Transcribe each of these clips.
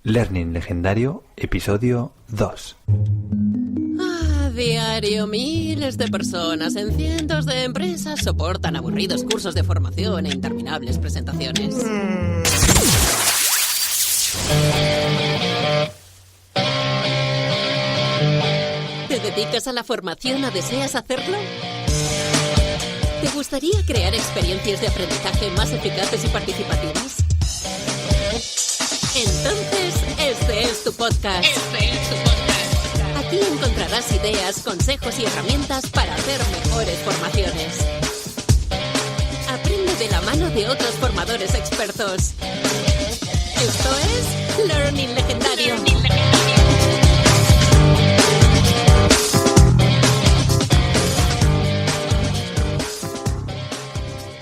Learning Legendario, episodio 2. A diario, miles de personas en cientos de empresas soportan aburridos cursos de formación e interminables presentaciones. ¿Te dedicas a la formación o deseas hacerlo? ¿Te gustaría crear experiencias de aprendizaje más eficaces y participativas? Entonces, este es tu podcast. Aquí encontrarás ideas, consejos y herramientas para hacer mejores formaciones. Aprende de la mano de otros formadores expertos. Esto es Learning Legendario.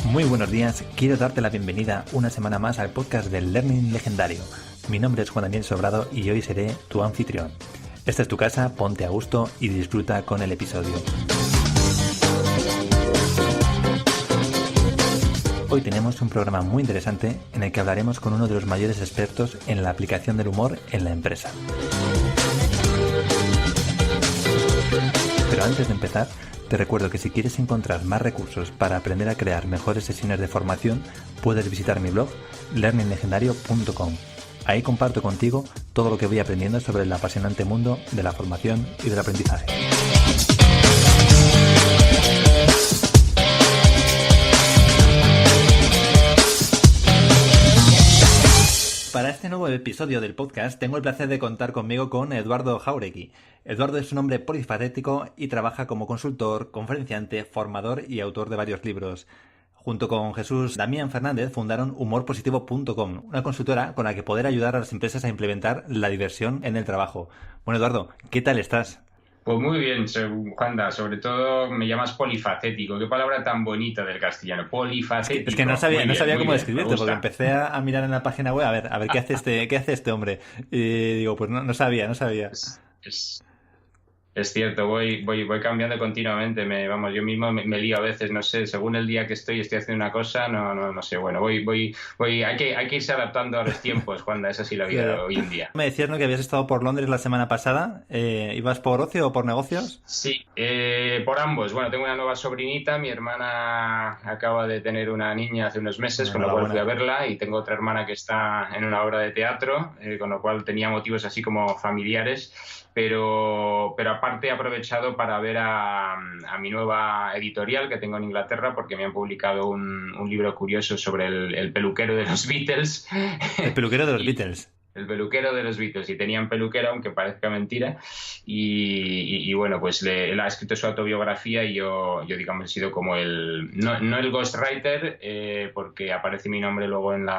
Muy buenos días, quiero darte la bienvenida una semana más al podcast del Learning Legendario. Mi nombre es Juan Daniel Sobrado y hoy seré tu anfitrión. Esta es tu casa, ponte a gusto y disfruta con el episodio. Hoy tenemos un programa muy interesante en el que hablaremos con uno de los mayores expertos en la aplicación del humor en la empresa. Pero antes de empezar, te recuerdo que si quieres encontrar más recursos para aprender a crear mejores sesiones de formación, puedes visitar mi blog learninglegendario.com. Ahí comparto contigo todo lo que voy aprendiendo sobre el apasionante mundo de la formación y del aprendizaje. Para este nuevo episodio del podcast tengo el placer de contar conmigo con Eduardo Jáuregui. Eduardo es un hombre polifacético y trabaja como consultor, conferenciante, formador y autor de varios libros. Junto con Jesús Damián Fernández fundaron humorpositivo.com, una consultora con la que poder ayudar a las empresas a implementar la diversión en el trabajo. Bueno, Eduardo, ¿qué tal estás? Pues muy bien, Juanda, sobre todo me llamas polifacético. Qué palabra tan bonita del castellano, polifacético. Es que no sabía cómo describirte, porque gusta. empecé a mirar en la página web, a ver qué hace este hombre. Y digo, pues no sabía. Es cierto, voy cambiando continuamente. Yo mismo me lío a veces, no sé, según el día que estoy haciendo una cosa, no sé. Bueno, hay que irse adaptando a los tiempos, Juanda, es así la vida hoy en día. Me decías, ¿no?, que habías estado por Londres la semana pasada. ¿Ibas por ocio o por negocios? Sí, por ambos. Bueno, tengo una nueva sobrinita, mi hermana acaba de tener una niña hace unos meses, con lo cual fui a verla, y tengo otra hermana que está en una obra de teatro, con lo cual tenía motivos así como familiares. Pero aparte he aprovechado para ver a mi nueva editorial que tengo en Inglaterra, porque me han publicado un libro curioso sobre el peluquero de los Beatles. El peluquero de los Beatles. El peluquero de los Beatles, y tenían peluquera, aunque parezca mentira, y bueno, pues él ha escrito su autobiografía y yo digamos, he sido como no el ghostwriter, porque aparece mi nombre luego en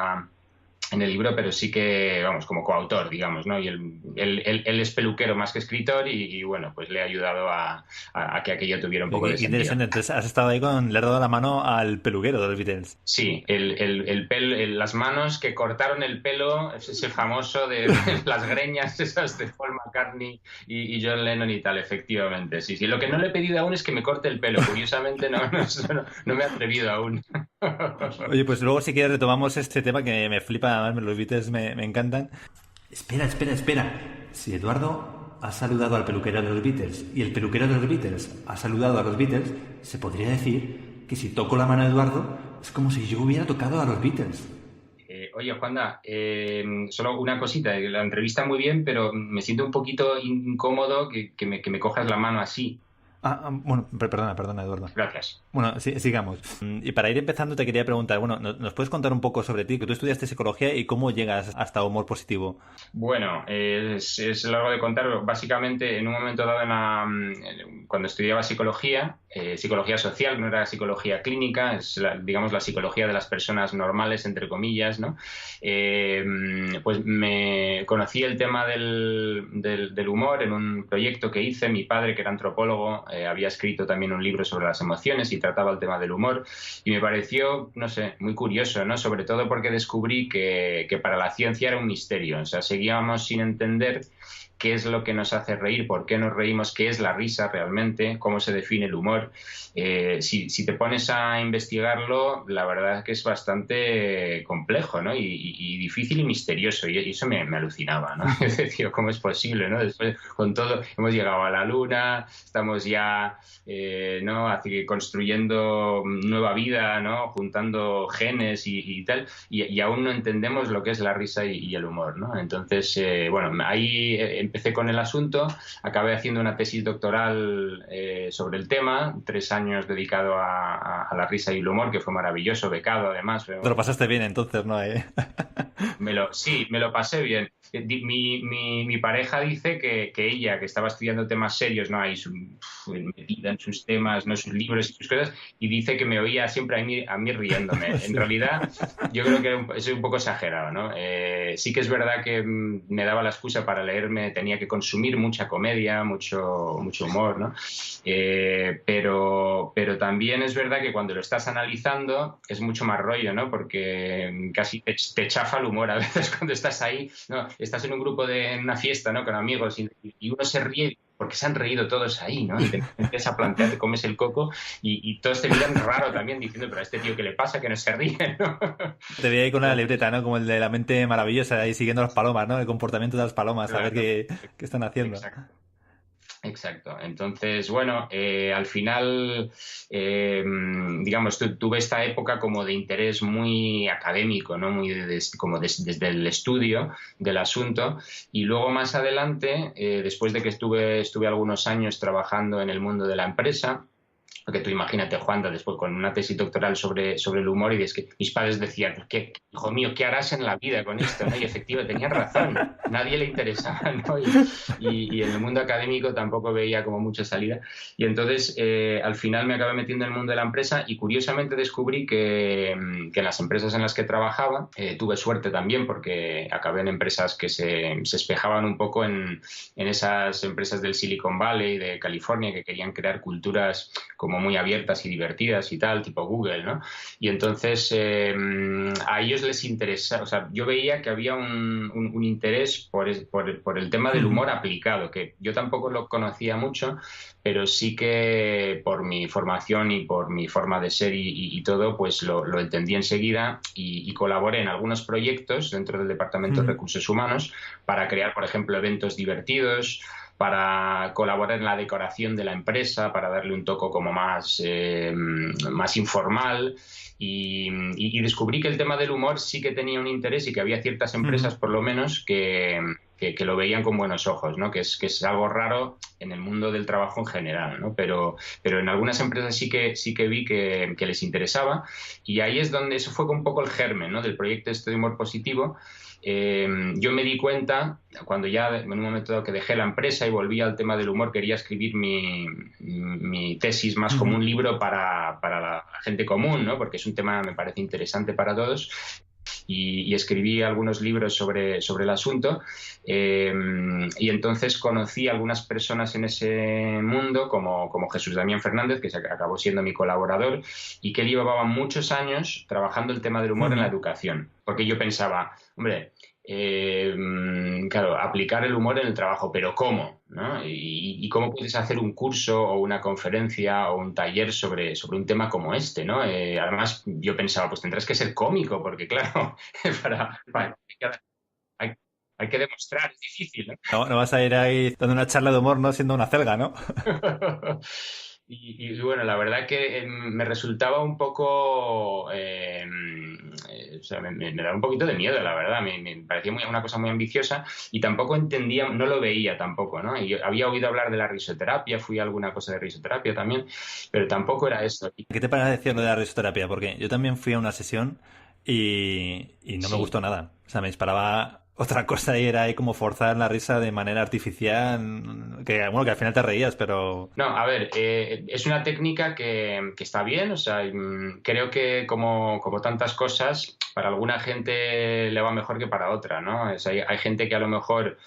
el libro, pero sí que, vamos, como coautor, digamos, ¿no? Y él es peluquero más que escritor y bueno, pues le ha ayudado a que aquello tuviera un poco de sentido. Interesante. Entonces has estado ahí le has dado la mano al peluquero de los Beatles. Sí, las manos que cortaron el pelo, ese famoso de las greñas esas de Paul McCartney y John Lennon y tal, efectivamente. Sí. Lo que no le he pedido aún es que me corte el pelo. Curiosamente no me he atrevido aún. Oye, pues luego si quieres retomamos este tema que me flipa, además los Beatles me encantan. Espera. Si Eduardo ha saludado al peluquero de los Beatles y el peluquero de los Beatles ha saludado a los Beatles, se podría decir que si toco la mano a Eduardo es como si yo hubiera tocado a los Beatles. Oye, Juanda, solo una cosita. La entrevista muy bien, pero me siento un poquito incómodo que me cojas la mano así. Bueno, perdona, Eduardo. Gracias. Bueno, sigamos. Y para ir empezando te quería preguntar, bueno, ¿nos puedes contar un poco sobre ti? Que tú estudiaste psicología y cómo llegas hasta humor positivo. Bueno, es largo de contar. Básicamente, en un momento dado, cuando estudiaba psicología social, no era psicología clínica, es digamos la psicología de las personas normales, entre comillas, ¿no? Pues me conocí el tema del humor en un proyecto que hice. Mi padre, que era antropólogo, había escrito también un libro sobre las emociones y trataba el tema del humor, y me pareció, no sé, muy curioso, ¿no? Sobre todo porque descubrí que para la ciencia era un misterio. O sea, seguíamos sin entender qué es lo que nos hace reír, por qué nos reímos, qué es la risa realmente, cómo se define el humor. Si te pones a investigarlo, la verdad es que es bastante complejo, ¿no? Y difícil y misterioso, y eso me alucinaba, ¿no? Es decir, ¿cómo es posible, ¿no? Después, con todo, hemos llegado a la Luna, estamos ya, ¿no? Así, construyendo nueva vida, ¿no? Juntando genes y tal, y aún no entendemos lo que es la risa y el humor, ¿no? Entonces, bueno, ahí empecé con el asunto, acabé haciendo una tesis doctoral sobre el tema, 3 años dedicado a la risa y el humor, que fue maravilloso, becado además. Te lo pasaste bien entonces, ¿no? Sí, me lo pasé bien. Mi pareja dice que ella, que estaba estudiando temas serios, ¿no? Ahí metida en sus temas, ¿no? Sus libros y sus cosas, y dice que me oía siempre a mí riéndome. Sí. En realidad, yo creo que es un poco exagerado, ¿no? Sí que es verdad que me daba la excusa para leerme, tenía que consumir mucha comedia, mucho humor, ¿no? Pero también es verdad que cuando lo estás analizando es mucho más rollo, ¿no? Porque casi te chafa el humor a veces cuando estás ahí, ¿no? Estás en un grupo en una fiesta, ¿no? Con amigos y uno se ríe porque se han reído todos ahí, ¿no? Y te empiezas a plantear, te comes el coco y todos te miran raro también diciendo, pero a este tío, ¿qué le pasa? Que no se ríe, ¿no? Te vi ahí con una libreta, ¿no? Como el de la mente maravillosa, ahí siguiendo las palomas, ¿no? El comportamiento de las palomas, Claro, a ver qué están haciendo. Exacto. Entonces, bueno, al final, digamos, tuve esta época como de interés muy académico, ¿no? Muy desde el estudio del asunto. Y luego más adelante, después de que estuve algunos años trabajando en el mundo de la empresa, porque tú imagínate, Juanda, después con una tesis doctoral sobre el humor, y es que mis padres decían, hijo mío, ¿qué harás en la vida con esto? ¿No? Y efectivamente, tenían razón, nadie le interesaba, ¿no? Y en el mundo académico tampoco veía como mucha salida. Y entonces, al final me acabé metiendo en el mundo de la empresa y curiosamente descubrí que en las empresas en las que trabajaba, tuve suerte también porque acabé en empresas que se espejaban un poco en esas empresas del Silicon Valley, de California, que querían crear culturas como muy abiertas y divertidas y tal, tipo Google, ¿no? Y entonces a ellos les interesa, o sea, yo veía que había un interés por el tema del humor aplicado, que yo tampoco lo conocía mucho, pero sí que por mi formación y por mi forma de ser y todo, pues lo entendí enseguida y colaboré en algunos proyectos dentro del Departamento de Recursos Humanos para crear, por ejemplo, eventos divertidos, para colaborar en la decoración de la empresa, para darle un toque como más informal. Y descubrí que el tema del humor sí que tenía un interés y que había ciertas empresas, por lo menos, que lo veían con buenos ojos, ¿no? Que es algo raro en el mundo del trabajo en general, ¿no? Pero en algunas empresas sí que vi que les interesaba, y ahí es donde eso fue un poco el germen, ¿no? Del proyecto este de humor positivo. Yo me di cuenta, cuando ya en un momento dado que dejé la empresa y volví al tema del humor, quería escribir mi tesis más como un libro para la gente común, ¿no? Porque es un tema, me parece, interesante para todos. Y escribí algunos libros sobre el asunto, y entonces conocí a algunas personas en ese mundo como Jesús Damián Fernández, que acabó siendo mi colaborador, y que él llevaba muchos años trabajando el tema del humor en la educación, porque yo pensaba, hombre, claro, aplicar el humor en el trabajo, pero ¿cómo? ¿No? ¿Y cómo puedes hacer un curso o una conferencia o un taller sobre un tema como este, ¿no? Además, yo pensaba, pues tendrás que ser cómico, porque claro, hay que demostrar, es difícil, ¿no? No vas a ir ahí dando una charla de humor, ¿no? Siendo una celga, ¿no? Y bueno, la verdad que me resultaba un poco, o sea, me daba un poquito de miedo, la verdad. Me parecía una cosa muy ambiciosa y tampoco entendía, no lo veía tampoco, ¿no? Y yo había oído hablar de la risoterapia, fui a alguna cosa de risoterapia también, pero tampoco era eso. ¿Qué te parece decir lo de la risoterapia? Porque yo también fui a una sesión y no me gustó nada. O sea, me disparaba otra cosa y era ahí como forzar la risa de manera artificial, que bueno, que al final te reías, pero... No, a ver, es una técnica que está bien, o sea, creo que como tantas cosas, para alguna gente le va mejor que para otra, ¿no? O sea, hay gente que a lo mejor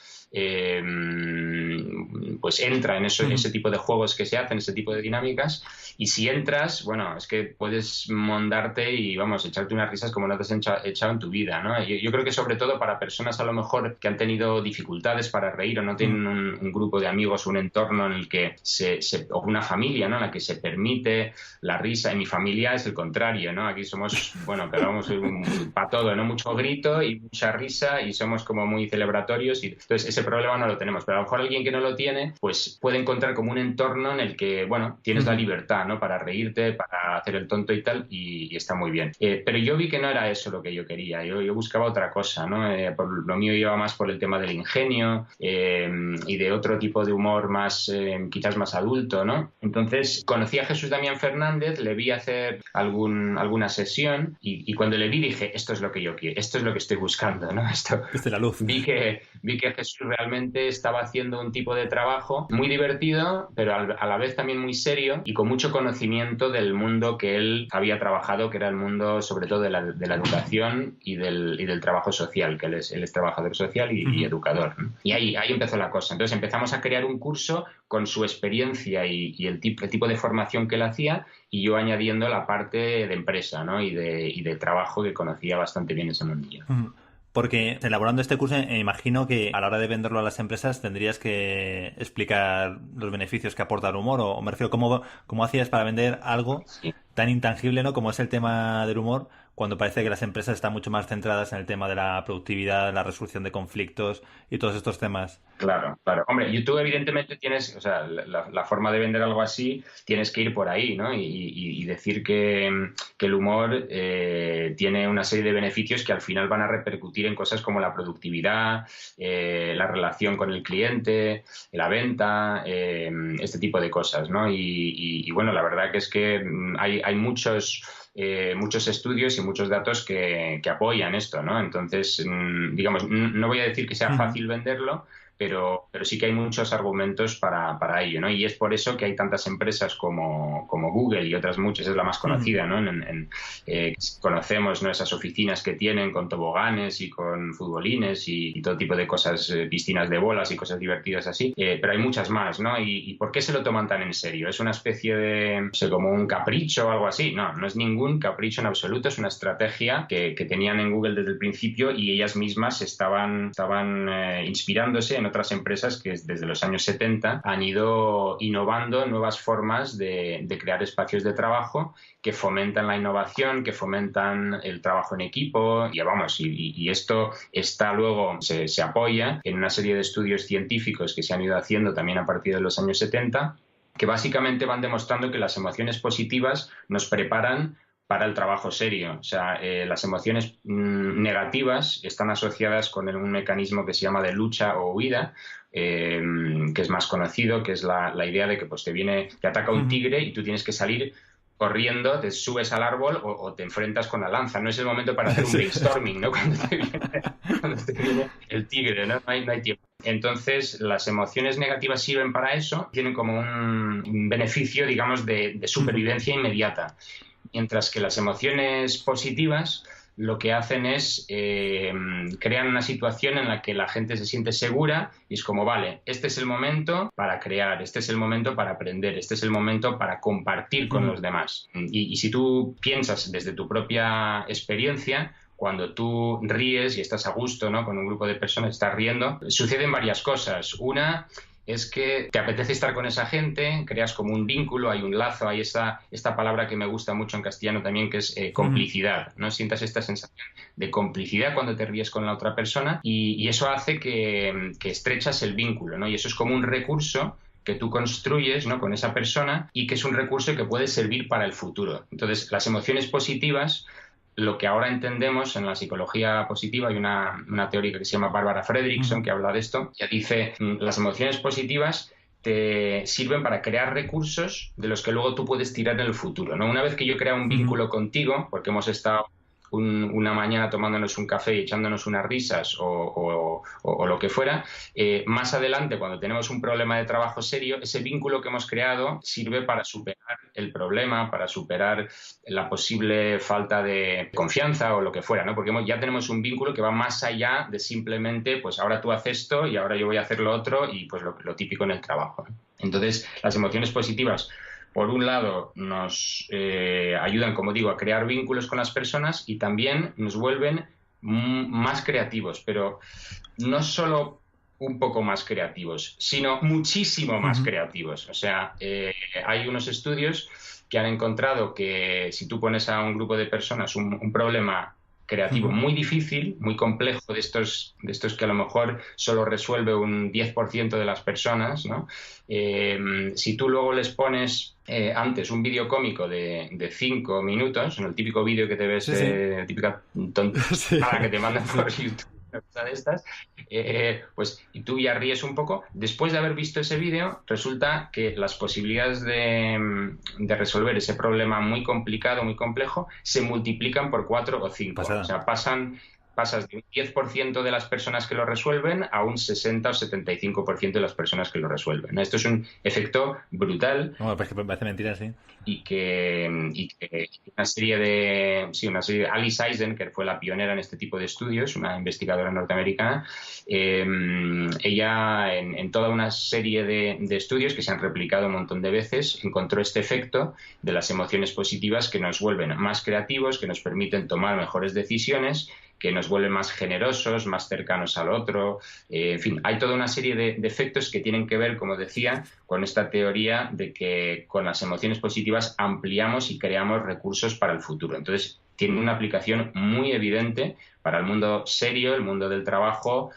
pues entra en ese tipo de juegos que se hacen, ese tipo de dinámicas, y si entras, bueno, es que puedes montarte y, vamos, echarte unas risas como no te has echado en tu vida, ¿no? Yo creo que sobre todo para personas a lo mejor que han tenido dificultades para reír o no tienen un grupo de amigos, un entorno en el que o una familia, ¿no?, en la que se permite la risa. En mi familia es el contrario, ¿no? Aquí somos, bueno, pegamos para todo, ¿no? Mucho grito y mucha risa y somos como muy celebratorios, y entonces ese problema no lo tenemos. Pero a lo mejor alguien que no lo tiene, pues puede encontrar como un entorno en el que, bueno, tienes la libertad, ¿no?, para reírte, para hacer el tonto y tal, y está muy bien. Pero yo vi que no era eso lo que yo quería. Yo buscaba otra cosa, ¿no? Lo mío iba más por el tema del ingenio y de otro tipo de humor más, quizás más adulto, ¿no? Entonces conocí a Jesús Damián Fernández, le vi hacer alguna sesión y cuando le vi dije, esto es lo que yo quiero, esto es lo que estoy buscando, ¿no? Desde la luz. Vi que Jesús realmente estaba haciendo un tipo de trabajo muy divertido, pero a la vez también muy serio y con mucho conocimiento del mundo que él había trabajado, que era el mundo sobre todo de la educación y del trabajo social, que él es trabajador social y educador, ¿no? Y ahí empezó la cosa. Entonces empezamos a crear un curso con su experiencia y el tipo de formación que él hacía, y yo añadiendo la parte de empresa, ¿no?, y de trabajo, que conocía bastante bien ese mundillo. Porque elaborando este curso, imagino que a la hora de venderlo a las empresas tendrías que explicar los beneficios que aporta el humor, o me refiero, ¿cómo hacías para vender algo tan intangible, ¿no?, como es el tema del humor, cuando parece que las empresas están mucho más centradas en el tema de la productividad, la resolución de conflictos y todos estos temas? Claro. Hombre, YouTube evidentemente tienes, o sea, la forma de vender algo así, tienes que ir por ahí, ¿no? Y decir que el humor tiene una serie de beneficios que al final van a repercutir en cosas como la productividad, la relación con el cliente, la venta, este tipo de cosas, ¿no? Y bueno, la verdad que es que hay muchos estudios y muchos datos que apoyan esto, ¿no? Entonces, digamos, no voy a decir que sea fácil venderlo, pero sí que hay muchos argumentos para ello, ¿no? Y es por eso que hay tantas empresas como Google y otras muchas, es la más conocida, ¿no? Conocemos, ¿no?, esas oficinas que tienen con toboganes y con futbolines y todo tipo de cosas, piscinas de bolas y cosas divertidas así, pero hay muchas más, ¿no? ¿Y por qué se lo toman tan en serio? ¿Es una especie de, no sé, como un capricho o algo así? No es ningún capricho en absoluto, es una estrategia que tenían en Google desde el principio, y ellas mismas estaban inspirándose en otras empresas que desde los años 70 han ido innovando nuevas formas de crear espacios de trabajo que fomentan la innovación, que fomentan el trabajo en equipo, y esto está luego, se apoya en una serie de estudios científicos que se han ido haciendo también a partir de los años 70, que básicamente van demostrando que las emociones positivas nos preparan para el trabajo serio. O sea, las emociones negativas están asociadas con un mecanismo que se llama de lucha o huida, que es más conocido, que es la idea de que pues te ataca un tigre y tú tienes que salir corriendo, te subes al árbol o te enfrentas con la lanza. No es el momento para hacer un brainstorming, ¿no? Cuando te viene el tigre, ¿no? No hay tiempo. Entonces, las emociones negativas sirven para eso, tienen como un beneficio, digamos, de supervivencia inmediata. Mientras que las emociones positivas lo que hacen es crean una situación en la que la gente se siente segura y es como, vale, este es el momento para crear, este es el momento para aprender, este es el momento para compartir con los demás. Y si tú piensas desde tu propia experiencia, cuando tú ríes y estás a gusto, ¿no?, con un grupo de personas, estás riendo, suceden varias cosas. Una es que te apetece estar con esa gente, creas como un vínculo, hay un lazo, hay esta palabra que me gusta mucho en castellano también, que es complicidad, ¿no? Sientas esta sensación de complicidad cuando te ríes con la otra persona y eso hace que estrechas el vínculo, ¿no? Y eso es como un recurso que tú construyes, ¿no?, con esa persona, y que es un recurso que puede servir para el futuro. Entonces, las emociones positivas, lo que ahora entendemos en la psicología positiva, hay una teórica que se llama Barbara Fredrickson que habla de esto, que dice las emociones positivas te sirven para crear recursos de los que luego tú puedes tirar en el futuro, ¿no? Una vez que yo he creado un vínculo contigo, porque hemos estado una mañana tomándonos un café y echándonos unas risas o lo que fuera, más adelante, cuando tenemos un problema de trabajo serio, ese vínculo que hemos creado sirve para superar el problema, para superar la posible falta de confianza o lo que fuera, ¿no? Porque ya tenemos un vínculo que va más allá de simplemente, pues ahora tú haces esto y ahora yo voy a hacer lo otro, y pues lo típico en el trabajo, ¿no? Entonces, las emociones positivas, por un lado, nos ayudan, como digo, a crear vínculos con las personas, y también nos vuelven más creativos, pero no solo un poco más creativos, sino muchísimo más creativos. O sea, hay unos estudios que han encontrado que si tú pones a un grupo de personas un problema creativo muy difícil, muy complejo, de estos que a lo mejor solo resuelve un 10% de las personas, ¿no? Si tú luego les pones antes un vídeo cómico de 5 minutos, en el típico vídeo que te ves, típica tontada que te mandan por YouTube, de estas, pues y tú ya ríes un poco. Después de haber visto ese vídeo, resulta que las posibilidades de resolver ese problema muy complicado, muy complejo, se multiplican por 4 o 5. Pasada. O sea, pasas de un 10% de las personas que lo resuelven a un 60 o 75% de las personas que lo resuelven. Esto es un efecto brutal. No, pues que parece mentira, sí. Y que una serie de Alice Eisen, que fue la pionera en este tipo de estudios, una investigadora norteamericana, ella en toda una serie de estudios que se han replicado un montón de veces, encontró este efecto de las emociones positivas que nos vuelven más creativos, que nos permiten tomar mejores decisiones, que nos vuelven más generosos, más cercanos al otro. En fin, hay toda una serie de efectos que tienen que ver, como decía, con esta teoría de que con las emociones positivas ampliamos y creamos recursos para el futuro. Entonces, tiene una aplicación muy evidente para el mundo serio, el mundo del trabajo,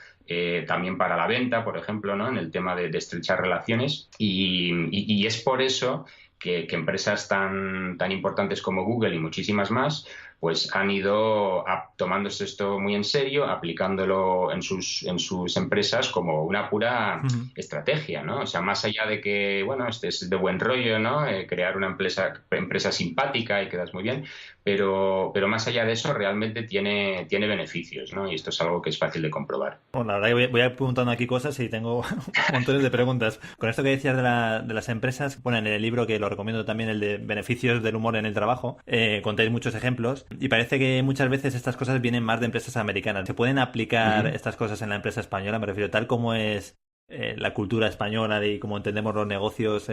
también para la venta, por ejemplo, ¿no? En el tema de estrechar relaciones. Y es por eso que empresas tan importantes como Google y muchísimas más, pues han ido tomándose esto muy en serio, aplicándolo en sus empresas como una pura estrategia, ¿no? O sea, más allá de que, bueno, este es de buen rollo, ¿no? Crear una empresa simpática y quedas muy bien, pero más allá de eso realmente tiene beneficios, ¿no? Y esto es algo que es fácil de comprobar. Bueno, la verdad que voy apuntando aquí cosas y tengo montones de preguntas. Con esto que decías de las empresas, bueno, en el libro, que lo recomiendo también, el de beneficios del humor en el trabajo, contáis muchos ejemplos, y parece que muchas veces estas cosas vienen más de empresas americanas. ¿Se pueden aplicar estas cosas en la empresa española? Me refiero, tal como es la cultura española y cómo entendemos los negocios.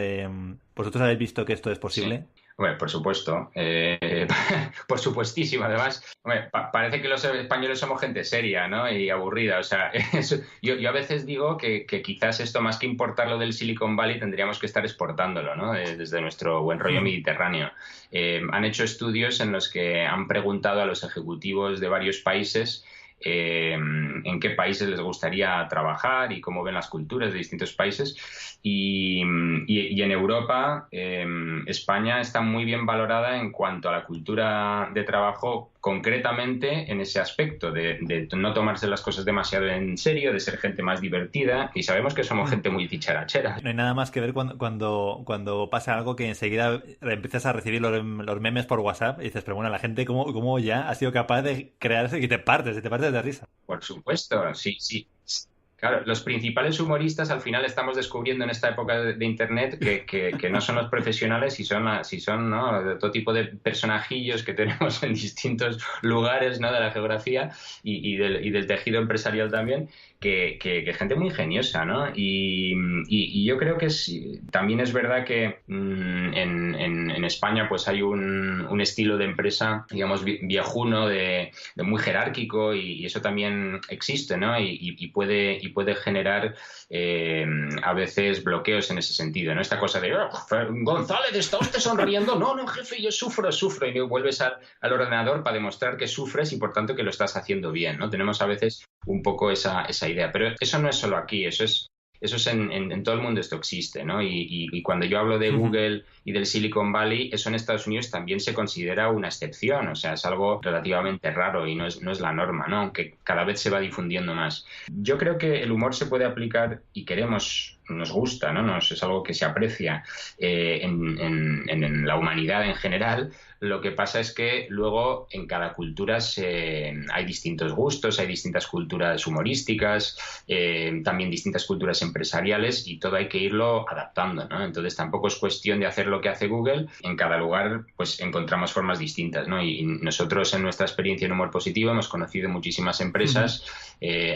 ¿Vosotros habéis visto que esto es posible? Sí. Bueno, por supuesto, por supuestísimo. Además, parece que los españoles somos gente seria, ¿no? Y aburrida. O sea, yo a veces digo que quizás esto, más que importarlo del Silicon Valley, tendríamos que estar exportándolo, ¿no? Desde nuestro buen rollo mediterráneo. Han hecho estudios en los que han preguntado a los ejecutivos de varios países en qué países les gustaría trabajar y cómo ven las culturas de distintos países, y en Europa España está muy bien valorada en cuanto a la cultura de trabajo, concretamente en ese aspecto de no tomarse las cosas demasiado en serio, de ser gente más divertida, y sabemos que somos gente muy dicharachera. No hay nada más que ver cuando pasa algo que enseguida empiezas a recibir los memes por WhatsApp y dices, pero bueno, la gente cómo ya ha sido capaz de crearse, y te partes de risa. Por supuesto, sí. Claro, los principales humoristas al final estamos descubriendo en esta época de Internet que no son los profesionales, y son ¿no? de todo tipo de personajillos que tenemos en distintos lugares, ¿no? de la geografía y del tejido empresarial también, que gente muy ingeniosa, ¿no? Y yo creo que también es verdad que en España pues hay un estilo de empresa, digamos, viejuno, de muy jerárquico, y eso también existe, ¿no? Y puede generar a veces bloqueos en ese sentido, ¿no? Esta cosa de González, ¿está usted sonriendo? No, jefe, yo sufro, y vuelves al ordenador para demostrar que sufres y por tanto que lo estás haciendo bien, ¿no? Tenemos a veces un poco esa idea, pero eso no es solo aquí, eso es en todo el mundo, esto existe, ¿no? Y cuando yo hablo de Google y del Silicon Valley, eso en Estados Unidos también se considera una excepción, o sea, es algo relativamente raro y no es la norma, ¿no? Aunque cada vez se va difundiendo más. Yo creo que el humor se puede aplicar, y queremos nos gusta, ¿no? Es algo que se aprecia en la humanidad en general. Lo que pasa es que luego en cada cultura hay distintos gustos, hay distintas culturas humorísticas, también distintas culturas empresariales, y todo hay que irlo adaptando, ¿no? Entonces tampoco es cuestión de hacer lo que hace Google. En cada lugar pues encontramos formas distintas, ¿no? Y nosotros en nuestra experiencia en humor positivo hemos conocido muchísimas empresas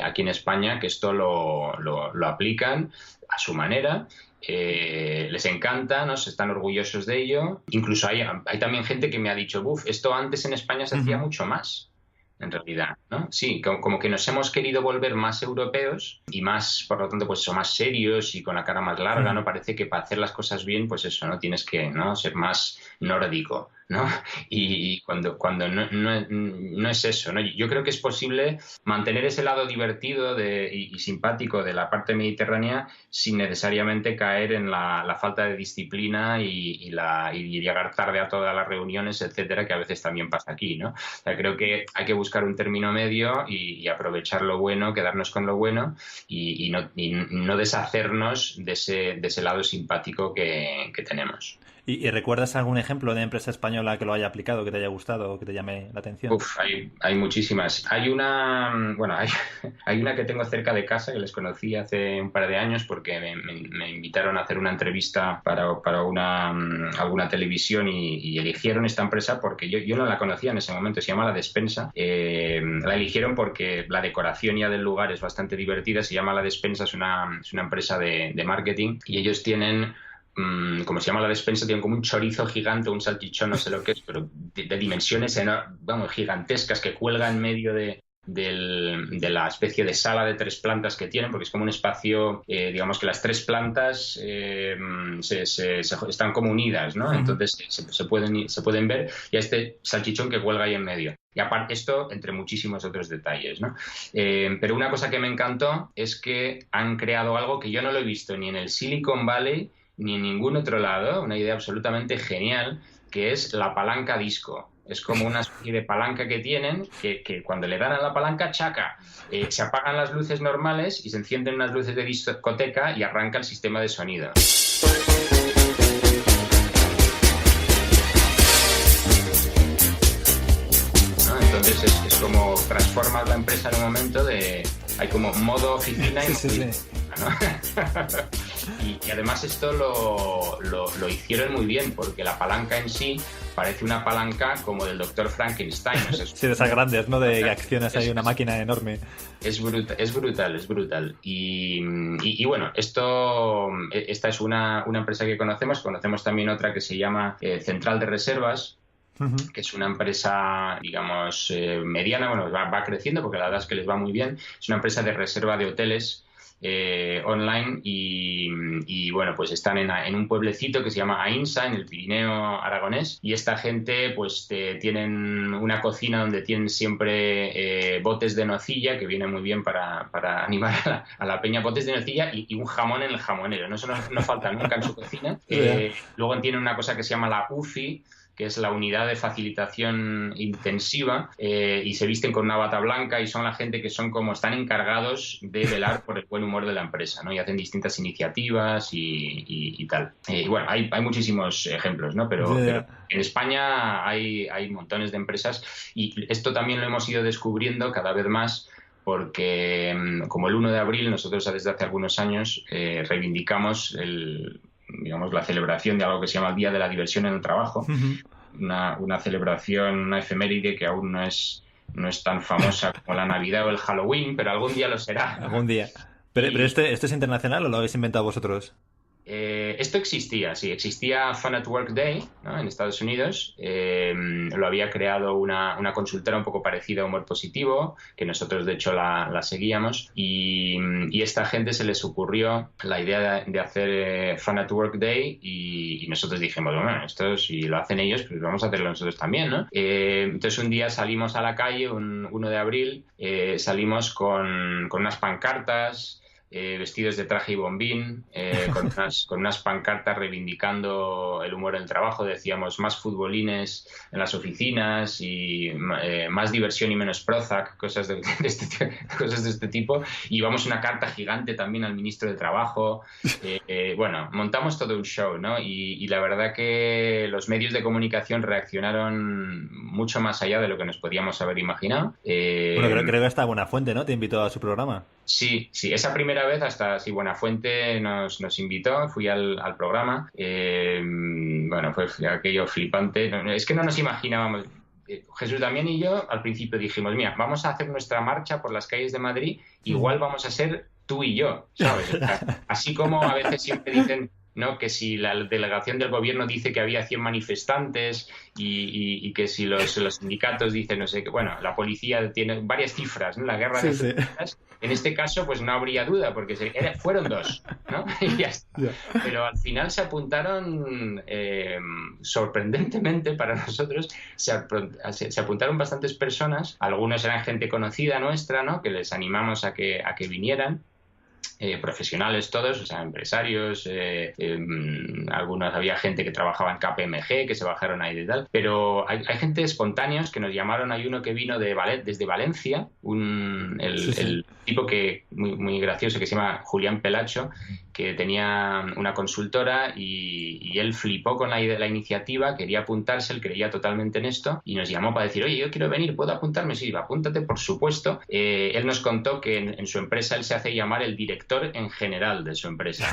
aquí en España que esto lo aplican a su manera. Les encanta, ¿no? Se están orgullosos de ello. Incluso hay también gente que me ha dicho, esto antes en España se hacía mucho más, en realidad, ¿no? Sí, como que nos hemos querido volver más europeos y más, por lo tanto, pues son más serios y con la cara más larga, ¿no? Parece que para hacer las cosas bien, pues eso, ¿no? Tienes que, ¿no?, ser más nórdico, ¿no? Y cuando no es eso, ¿no? Yo creo que es posible mantener ese lado divertido y simpático de la parte mediterránea sin necesariamente caer en la falta de disciplina y llegar tarde a todas las reuniones, etcétera, que a veces también pasa aquí, ¿no? O sea, creo que hay que buscar un término medio y aprovechar lo bueno, quedarnos con lo bueno y no deshacernos de ese lado simpático que tenemos. ¿Y recuerdas algún ejemplo de empresa española que lo haya aplicado, que te haya gustado o que te llame la atención? Hay muchísimas. Hay una que tengo cerca de casa, que les conocí hace un par de años porque me invitaron a hacer una entrevista para alguna televisión y eligieron esta empresa porque yo no la conocía en ese momento. Se llama La Despensa. La eligieron porque la decoración ya del lugar es bastante divertida. Se llama La Despensa, es una empresa de marketing, y ellos tienen, como se llama La Despensa, tienen como un chorizo gigante, un salchichón, no sé lo que es, pero de dimensiones gigantescas, que cuelga en medio de la especie de sala de 3 plantas que tienen, porque es como un espacio, digamos que las 3 plantas están como unidas, ¿no? Entonces se pueden ver, y a este salchichón que cuelga ahí en medio. Y aparte esto, entre muchísimos otros detalles, ¿no? Pero una cosa que me encantó es que han creado algo que yo no lo he visto ni en el Silicon Valley ni en ningún otro lado, una idea absolutamente genial, que es la palanca disco. Es como una especie de palanca que tienen, que cuando le dan a la palanca, ¡chaca!, se apagan las luces normales y se encienden unas luces de discoteca y arranca el sistema de sonido. ¿No? Entonces es como transformas la empresa en un momento hay como modo oficina y sí. ¿no? Y además esto lo hicieron muy bien, porque la palanca en sí parece una palanca como del Dr. Frankenstein. O sea, sí, de esas grandes, ¿no? De acciones, hay una máquina enorme. Es brutal. Y bueno, esta es una empresa que conocemos también otra que se llama Central de Reservas, que es una empresa, digamos, mediana, bueno, va creciendo porque la verdad es que les va muy bien. Es una empresa de reserva de hoteles online y bueno, pues están en un pueblecito que se llama Aínsa, en el Pirineo aragonés, y esta gente pues tienen una cocina donde tienen siempre botes de nocilla, que viene muy bien para animar a la peña, botes de nocilla y un jamón en el jamonero, ¿no? Eso no falta nunca en su cocina. Luego tienen una cosa que se llama la UFI, que es la unidad de facilitación intensiva, y se visten con una bata blanca y son la gente que están encargados de velar por el buen humor de la empresa, ¿no? Y hacen distintas iniciativas y tal. Bueno, hay muchísimos ejemplos, ¿no? Pero en España hay montones de empresas, y esto también lo hemos ido descubriendo cada vez más, porque como el 1 de abril nosotros desde hace algunos años reivindicamos la celebración de algo que se llama el Día de la Diversión en el Trabajo, una celebración, una efeméride que aún no es tan famosa como la Navidad o el Halloween, pero algún día lo será. Algún día. ¿Pero esto es internacional o lo habéis inventado vosotros? Esto existía Fun at Work Day, ¿no?, en Estados Unidos. Lo había creado una consultora un poco parecida a Humor Positivo, que nosotros de hecho la seguíamos, y esta gente se les ocurrió la idea de hacer Fun at Work Day, y nosotros dijimos, bueno, esto si lo hacen ellos, pues vamos a hacerlo nosotros también, ¿no? Entonces un día salimos a la calle, un 1 de abril, salimos con unas pancartas vestidos de traje y bombín, con unas pancartas reivindicando el humor en el trabajo. Decíamos más futbolines en las oficinas y más diversión y menos Prozac, cosas de este tipo. Y llevamos una carta gigante también al ministro de Trabajo. Bueno, montamos todo un show, ¿no? Y la verdad que los medios de comunicación reaccionaron mucho más allá de lo que nos podíamos haber imaginado. Bueno, creo que hasta Buenafuente, ¿no?, te invitó a su programa. Sí, esa primera vez hasta Buenafuente nos invitó, fui al programa. Bueno, fue aquello flipante. Es que no nos imaginábamos. Jesús Damián y yo al principio dijimos, mira, vamos a hacer nuestra marcha por las calles de Madrid, igual vamos a ser tú y yo, ¿sabes? Así como a veces siempre dicen, ¿no?, que si la delegación del gobierno dice que había 100 manifestantes y que si los sindicatos dicen no sé qué, bueno, la policía tiene varias cifras, ¿no?, la guerra de cifras. En este caso, pues no habría duda, porque fueron 2, ¿no? Y ya está. Pero al final se apuntaron, sorprendentemente para nosotros, se apuntaron bastantes personas. Algunos eran gente conocida nuestra, ¿no?, que les animamos a que vinieran. Profesionales todos, o sea, empresarios, algunos, había gente que trabajaba en KPMG, que se bajaron ahí y tal, pero hay gente espontáneos que nos llamaron. Hay uno que vino desde Valencia, el tipo que muy gracioso, que se llama Julián Pelacho, que tenía una consultora y él flipó con la iniciativa, quería apuntarse, él creía totalmente en esto y nos llamó para decir, oye, yo quiero venir, ¿puedo apuntarme? Sí, apúntate, por supuesto. Él nos contó que en su empresa él se hace llamar el director en general de su empresa.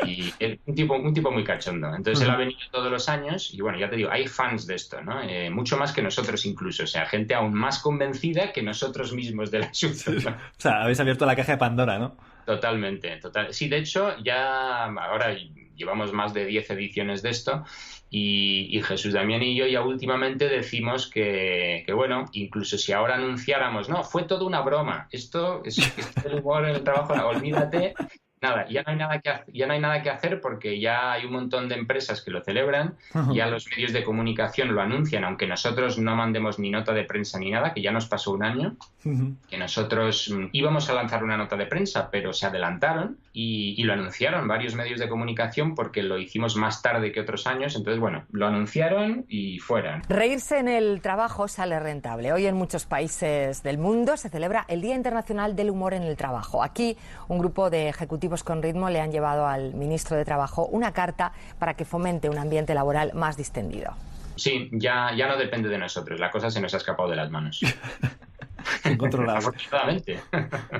Y un tipo muy cachondo. Entonces él ha venido todos los años y bueno, ya te digo, hay fans de esto, ¿no? Mucho más que nosotros incluso, o sea, gente aún más convencida que nosotros mismos del asunto, ¿no? O sea, habéis abierto la caja de Pandora, ¿no? Totalmente. Sí, de hecho, ya ahora llevamos más de 10 ediciones de esto y Jesús Damián y yo ya últimamente decimos que bueno, incluso si ahora anunciáramos, no, fue todo una broma, esto es el humor en el trabajo, olvídate. Nada, ya no hay nada que hacer porque ya hay un montón de empresas que lo celebran, ya los medios de comunicación lo anuncian, aunque nosotros no mandemos ni nota de prensa ni nada, que ya nos pasó un año, que nosotros íbamos a lanzar una nota de prensa, pero se adelantaron y lo anunciaron varios medios de comunicación porque lo hicimos más tarde que otros años, entonces bueno, lo anunciaron y fuera. Reírse en el trabajo sale rentable. Hoy en muchos países del mundo se celebra el Día Internacional del Humor en el Trabajo. Aquí un grupo de ejecutivos con ritmo le han llevado al ministro de Trabajo una carta para que fomente un ambiente laboral más distendido. Sí, ya no depende de nosotros, la cosa se nos ha escapado de las manos. Incontrolable. Afortunadamente.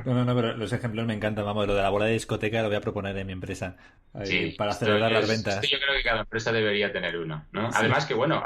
No, pero los ejemplos me encantan. Vamos, lo de la bola de discoteca lo voy a proponer en mi empresa para celebrar las ventas. Yo creo que cada empresa debería tener uno, ¿no? Sí. Además que, bueno,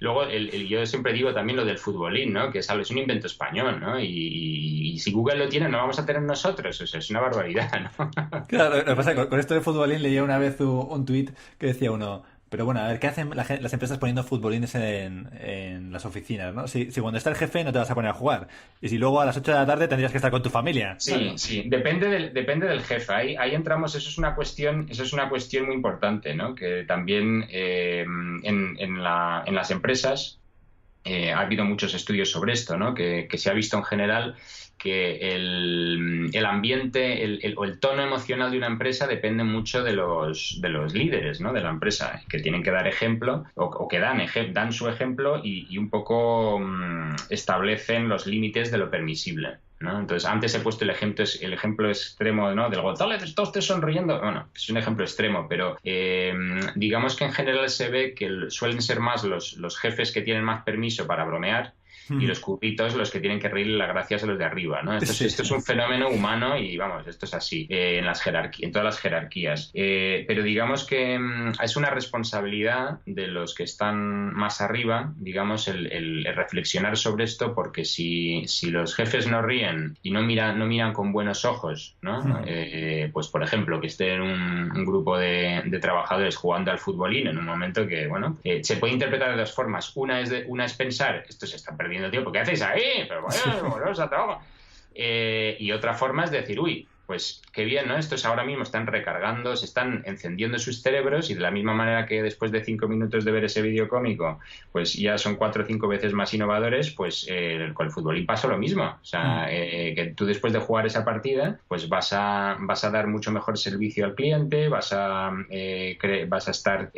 luego yo siempre digo también lo del futbolín, ¿no? Que es un invento español, ¿no? Y si Google lo tiene, no vamos a tener nosotros. O sea, es una barbaridad, ¿no? Claro, lo que pasa es que con esto de futbolín leía una vez un tuit que decía uno... Pero bueno, a ver, ¿qué hacen las empresas poniendo futbolines en las oficinas, ¿no? Si cuando está el jefe no te vas a poner a jugar. Y si luego a las 8 de la tarde tendrías que estar con tu familia. Sí. Depende del jefe. Ahí entramos, eso es una cuestión muy importante, ¿no? Que también en las empresas ha habido muchos estudios sobre esto, ¿no? Que se ha visto en general que el ambiente o el tono emocional de una empresa depende mucho de los líderes, ¿no?, de la empresa, que tienen que dar ejemplo o que dan su ejemplo y un poco establecen los límites de lo permisible, ¿no? Entonces, antes he puesto el ejemplo extremo, ¿no?, del González, todos te sonriendo. Bueno, es un ejemplo extremo, pero digamos que en general se ve que suelen ser más los jefes que tienen más permiso para bromear y los cubitos los que tienen que reírle las gracias a los de arriba, ¿no? Esto es un fenómeno humano y, vamos, esto es así en todas las jerarquías. Pero digamos que es una responsabilidad de los que están más arriba, digamos, el reflexionar sobre esto, porque si los jefes no ríen y no miran con buenos ojos, ¿no? Pues, por ejemplo, que esté en un grupo de trabajadores jugando al futbolín en un momento que, bueno, se puede interpretar de dos formas. Una es pensar, esto se está perdiendo, tío, ¿por qué hacéis ahí? Pero bueno, y otra forma es decir, uy, pues qué bien, ¿no? Estos ahora mismo están recargando, se están encendiendo sus cerebros y de la misma manera que después de 5 minutos de ver ese vídeo cómico, pues ya son 4 o 5 veces más innovadores, pues con el futbolín pasa lo mismo. O sea, que tú después de jugar esa partida, pues vas a dar mucho mejor servicio al cliente, vas a estar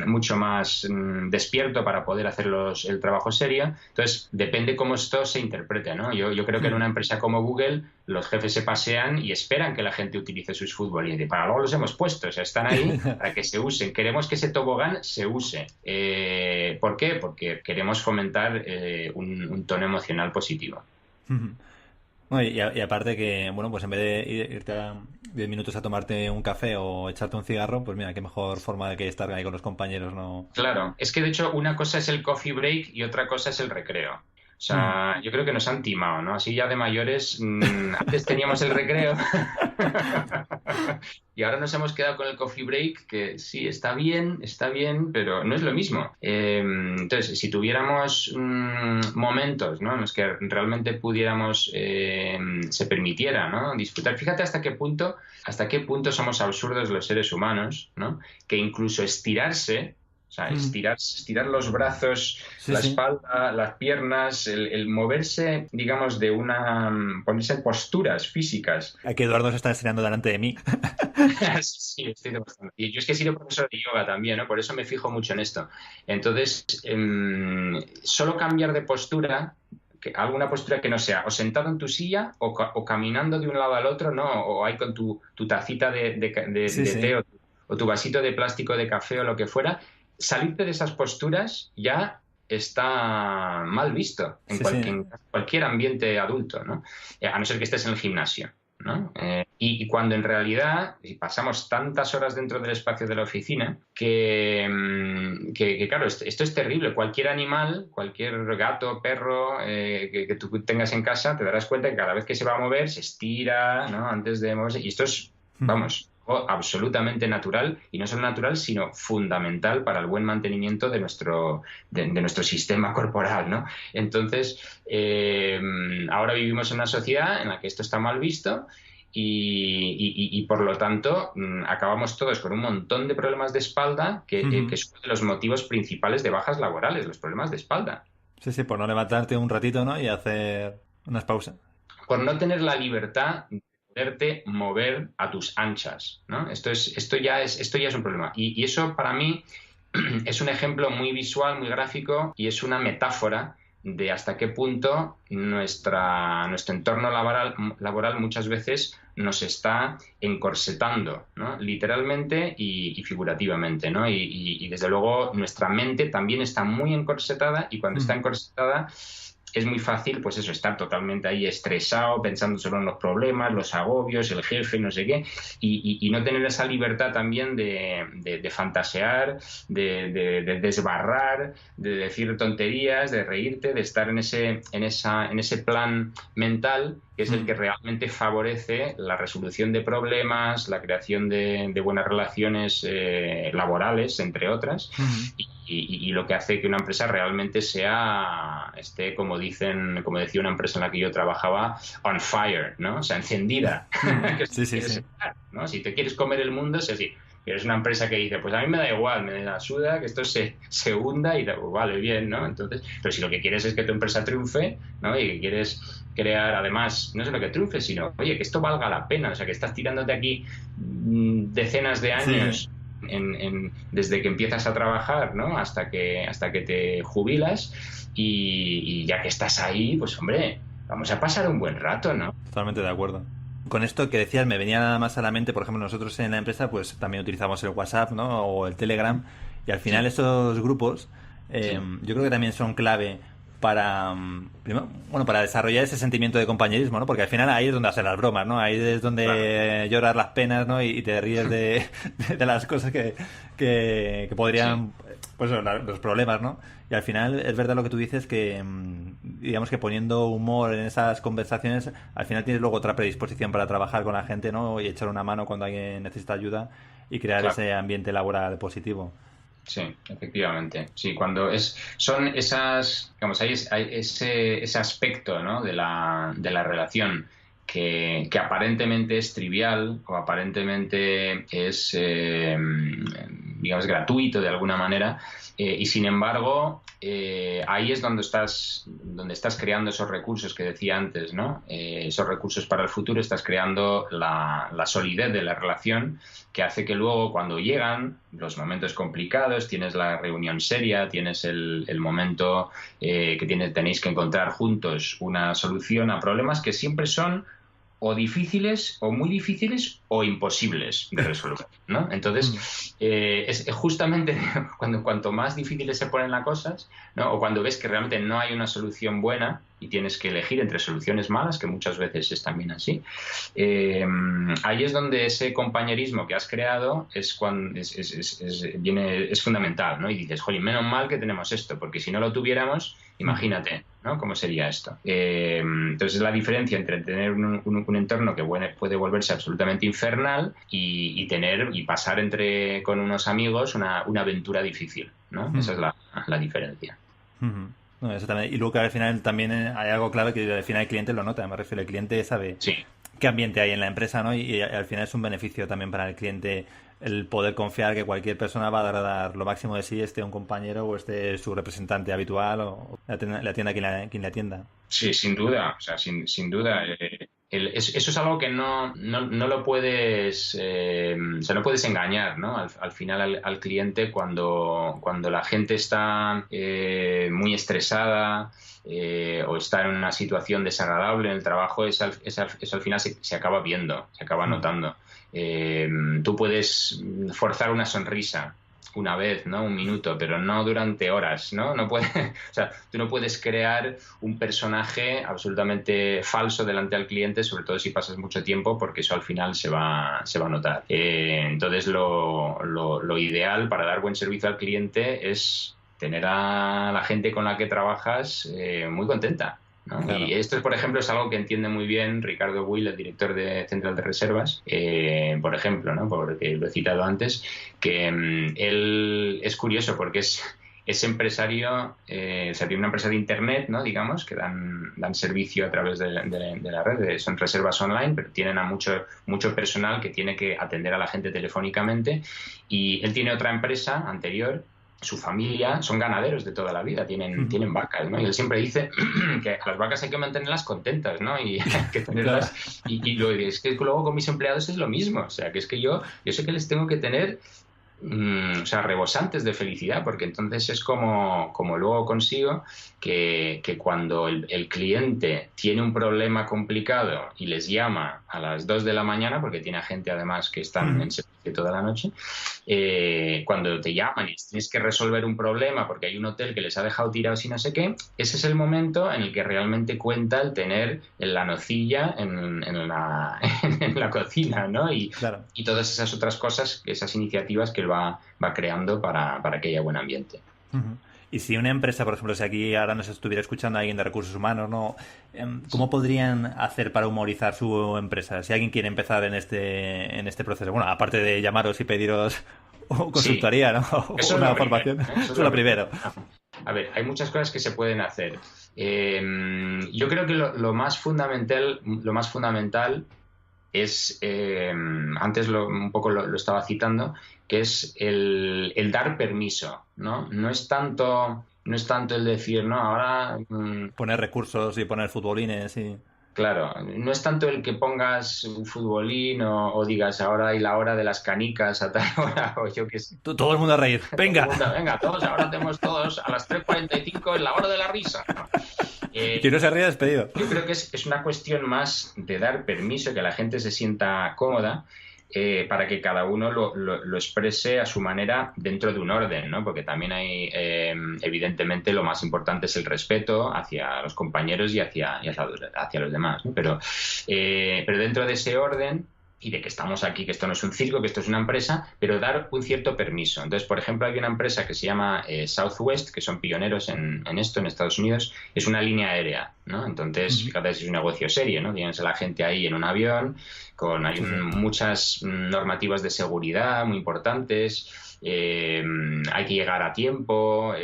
mucho más despierto para poder hacer el trabajo serio. Entonces, depende cómo esto se interprete, ¿no? Yo creo que en una empresa como Google, los jefes se pasean y esperan que la gente utilice sus futbolines. Y para luego los hemos puesto, o sea, están ahí para que se usen. Queremos que ese tobogán se use. ¿Por qué? Porque queremos fomentar un tono emocional positivo. Bueno, y aparte que, bueno, pues en vez de irte a 10 minutos a tomarte un café o echarte un cigarro, pues mira, qué mejor forma de que estar ahí con los compañeros, ¿no? Claro, es que de hecho una cosa es el coffee break y otra cosa es el recreo. O sea, yo creo que nos han timado, ¿no? Así ya de mayores, antes teníamos el recreo y ahora nos hemos quedado con el coffee break, que sí, está bien, pero no es lo mismo. Entonces, si tuviéramos momentos, ¿no?, en los que realmente pudiéramos, se permitiera, ¿no?, disfrutar. Fíjate hasta qué punto somos absurdos los seres humanos, ¿no?, que incluso estirarse, o sea, estirar los brazos, la espalda, las piernas, el moverse, digamos, ponerse en posturas físicas. Aquí Eduardo se está estirando delante de mí. Sí, estoy bastante. Y yo es que he sido profesor de yoga también, ¿no? Por eso me fijo mucho en esto. Entonces, solo cambiar de postura, alguna postura que no sea o sentado en tu silla o caminando de un lado al otro, ¿no? O ahí con tu tacita de té o tu vasito de plástico de café o lo que fuera. Salirte de esas posturas ya está mal visto en cualquier ambiente adulto, ¿no? A no ser que estés en el gimnasio, ¿no? Y cuando en realidad pasamos tantas horas dentro del espacio de la oficina que claro, esto es terrible. Cualquier animal, cualquier gato, perro que tú tengas en casa, te darás cuenta que cada vez que se va a mover se estira, ¿no?, antes de moverse. Y esto es, vamos, absolutamente natural, y no solo natural, sino fundamental para el buen mantenimiento de nuestro sistema corporal, ¿no? Entonces, ahora vivimos en una sociedad en la que esto está mal visto y por lo tanto acabamos todos con un montón de problemas de espalda que son los motivos principales de bajas laborales, los problemas de espalda. Sí, por no levantarte un ratito, ¿no?, y hacer unas pausas. Por no tener la libertad de poderte mover a tus anchas, ¿no? Esto ya es un problema. Y eso para mí es un ejemplo muy visual, muy gráfico, y es una metáfora de hasta qué punto nuestro entorno laboral muchas veces nos está encorsetando, ¿no?, literalmente y figurativamente, ¿no? Y desde luego nuestra mente también está muy encorsetada, y cuando está encorsetada es muy fácil, pues eso, estar totalmente ahí estresado, pensando solo en los problemas, los agobios, el jefe, no sé qué, y no tener esa libertad también de fantasear, de desbarrar, de decir tonterías, de reírte, de estar en ese plan mental, que es el que realmente favorece la resolución de problemas, la creación de buenas relaciones laborales, entre otras, y lo que hace que una empresa realmente esté, como decía una empresa en la que yo trabajaba, on fire, ¿no? O sea, encendida. ¿No? Si te quieres comer el mundo, es así. Eres una empresa que dice, pues a mí me da igual, me da suda, que esto se hunda y pues vale, bien, ¿no? Entonces, pero si lo que quieres es que tu empresa triunfe, ¿no?, y que quieres crear, además, no solo que triunfe, sino, oye, que esto valga la pena, o sea, que estás tirándote aquí decenas de años desde que empiezas a trabajar, ¿no?, hasta que te jubilas, y ya que estás ahí, pues hombre, vamos a pasar un buen rato, ¿no? Totalmente de acuerdo. Con esto que decías me venía nada más a la mente, por ejemplo, nosotros en la empresa pues también utilizamos el WhatsApp, ¿no?, o el Telegram, y al final estos grupos yo creo que también son clave para desarrollar ese sentimiento de compañerismo, ¿no? Porque al final ahí es donde hacen las bromas, ¿no? Ahí es donde lloras las penas, ¿no? Y te ríes de las cosas que podrían, pues los problemas, ¿no? Y al final es verdad lo que tú dices, que digamos que poniendo humor en esas conversaciones, al final tienes luego otra predisposición para trabajar con la gente, ¿no? Y echar una mano cuando alguien necesita ayuda y crear ese ambiente laboral positivo. Sí, efectivamente. Sí, cuando son esas, digamos, hay ese aspecto, ¿no?, de la relación que aparentemente es trivial o aparentemente es, digamos, gratuito de alguna manera, y sin embargo ahí es donde estás creando esos recursos que decía antes, ¿no? Esos recursos para el futuro, estás creando la solidez de la relación, que hace que luego, cuando llegan los momentos complicados, tienes la reunión seria, tienes el momento que tenéis que encontrar juntos una solución a problemas que siempre son o difíciles, o muy difíciles, o imposibles de resolver, ¿no? Entonces, es justamente cuanto más difíciles se ponen las cosas, ¿no? O cuando ves que realmente no hay una solución buena y tienes que elegir entre soluciones malas, que muchas veces es también así, ahí es donde ese compañerismo que has creado es fundamental, ¿no? Y dices, jolín, menos mal que tenemos esto, porque si no lo tuviéramos, imagínate, ¿no? ¿Cómo sería esto? Entonces, la diferencia entre tener un entorno que puede volverse absolutamente infernal y pasar con unos amigos una aventura difícil, ¿no? Esa es la diferencia. No, eso también. Y luego que al final también hay algo claro que al final el cliente lo nota. Me refiero, el cliente sabe qué ambiente hay en la empresa, ¿no? Y al final es un beneficio también para el cliente el poder confiar que cualquier persona va a dar lo máximo de sí, esté un compañero o esté su representante habitual o le atienda quien le atienda. Sí, sin duda. O sea, sin duda. Eso es algo que no lo puedes, no puedes engañar, ¿no? Al final al cliente cuando la gente está muy estresada o está en una situación desagradable en el trabajo, eso al final se acaba viendo, se acaba notando. Tú puedes forzar una sonrisa una vez, ¿no? Un minuto, pero no durante horas, ¿no? O sea, tú no puedes crear un personaje absolutamente falso delante del cliente, sobre todo si pasas mucho tiempo, porque eso al final se va a notar. Entonces, lo ideal para dar buen servicio al cliente es tener a la gente con la que trabajas muy contenta, ¿no? Claro. Y esto, por ejemplo, es algo que entiende muy bien Ricardo Will, el director de Central de Reservas, por ejemplo, ¿no? Porque lo he citado antes, que él es curioso porque es empresario, tiene una empresa de internet, ¿no? Digamos, que dan servicio a través de la red, son reservas online, pero tienen a mucho personal que tiene que atender a la gente telefónicamente, y él tiene otra empresa anterior. Su familia son ganaderos de toda la vida, tienen vacas, ¿no? Y él siempre dice que a las vacas hay que mantenerlas contentas, ¿no? Y hay que tenerlas. Y es que luego con mis empleados es lo mismo. O sea, que es que yo sé que les tengo que tener, rebosantes de felicidad, porque entonces es como luego consigo que cuando el cliente tiene un problema complicado y les llama a las 2 de la mañana, porque tiene gente además que están en servicio toda la noche, cuando te llaman y tienes que resolver un problema porque hay un hotel que les ha dejado tirados y no sé qué, ese es el momento en el que realmente cuenta el tener la nocilla en la cocina, ¿no? Y todas esas otras cosas, esas iniciativas que él va creando para que haya buen ambiente. Y si una empresa, por ejemplo, si aquí ahora nos estuviera escuchando alguien de recursos humanos, ¿no? ¿Cómo podrían hacer para humorizar su empresa? Si alguien quiere empezar en este proceso, bueno, aparte de llamaros y pediros consultoría, ¿no? Eso una formación. Eso es lo primero. A ver, hay muchas cosas que se pueden hacer. Yo creo que lo más fundamental es, antes un poco lo estaba citando, que es el dar permiso, ¿no? No es tanto el decir, ¿no? Ahora poner recursos y poner futbolines y... Claro, no es tanto el que pongas un futbolín o digas ahora hay la hora de las canicas a tal hora, o yo qué sé. Todo el mundo a reír, venga. Venga, ahora tenemos todos a las 3:45 en la hora de la risa. Que no se ría despedido. Yo creo que es una cuestión más de dar permiso, que la gente se sienta cómoda, para que cada uno lo exprese a su manera dentro de un orden, ¿no? Porque también hay, evidentemente, lo más importante es el respeto hacia los compañeros y hacia los demás, ¿no? Pero dentro de ese orden, y de que estamos aquí, que esto no es un circo, que esto es una empresa, pero dar un cierto permiso. Entonces, por ejemplo, hay una empresa que se llama Southwest, que son pioneros en esto en Estados Unidos, es una línea aérea, ¿no? Entonces, fíjate, es un negocio serio, ¿no? Tienes a la gente ahí en un avión, hay muchas normativas de seguridad muy importantes, hay que llegar a tiempo,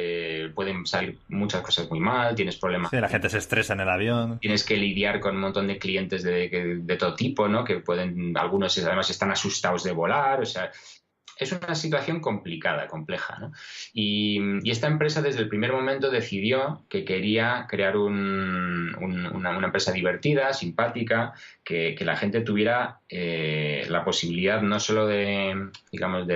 pueden salir muchas cosas muy mal, tienes problemas. Sí, la gente se estresa en el avión. Tienes que lidiar con un montón de clientes de todo tipo, ¿no? Que algunos además están asustados de volar, o sea, es una situación complicada, compleja, ¿no? Y esta empresa desde el primer momento decidió que quería crear una empresa divertida, simpática, que la gente tuviera la posibilidad no solo de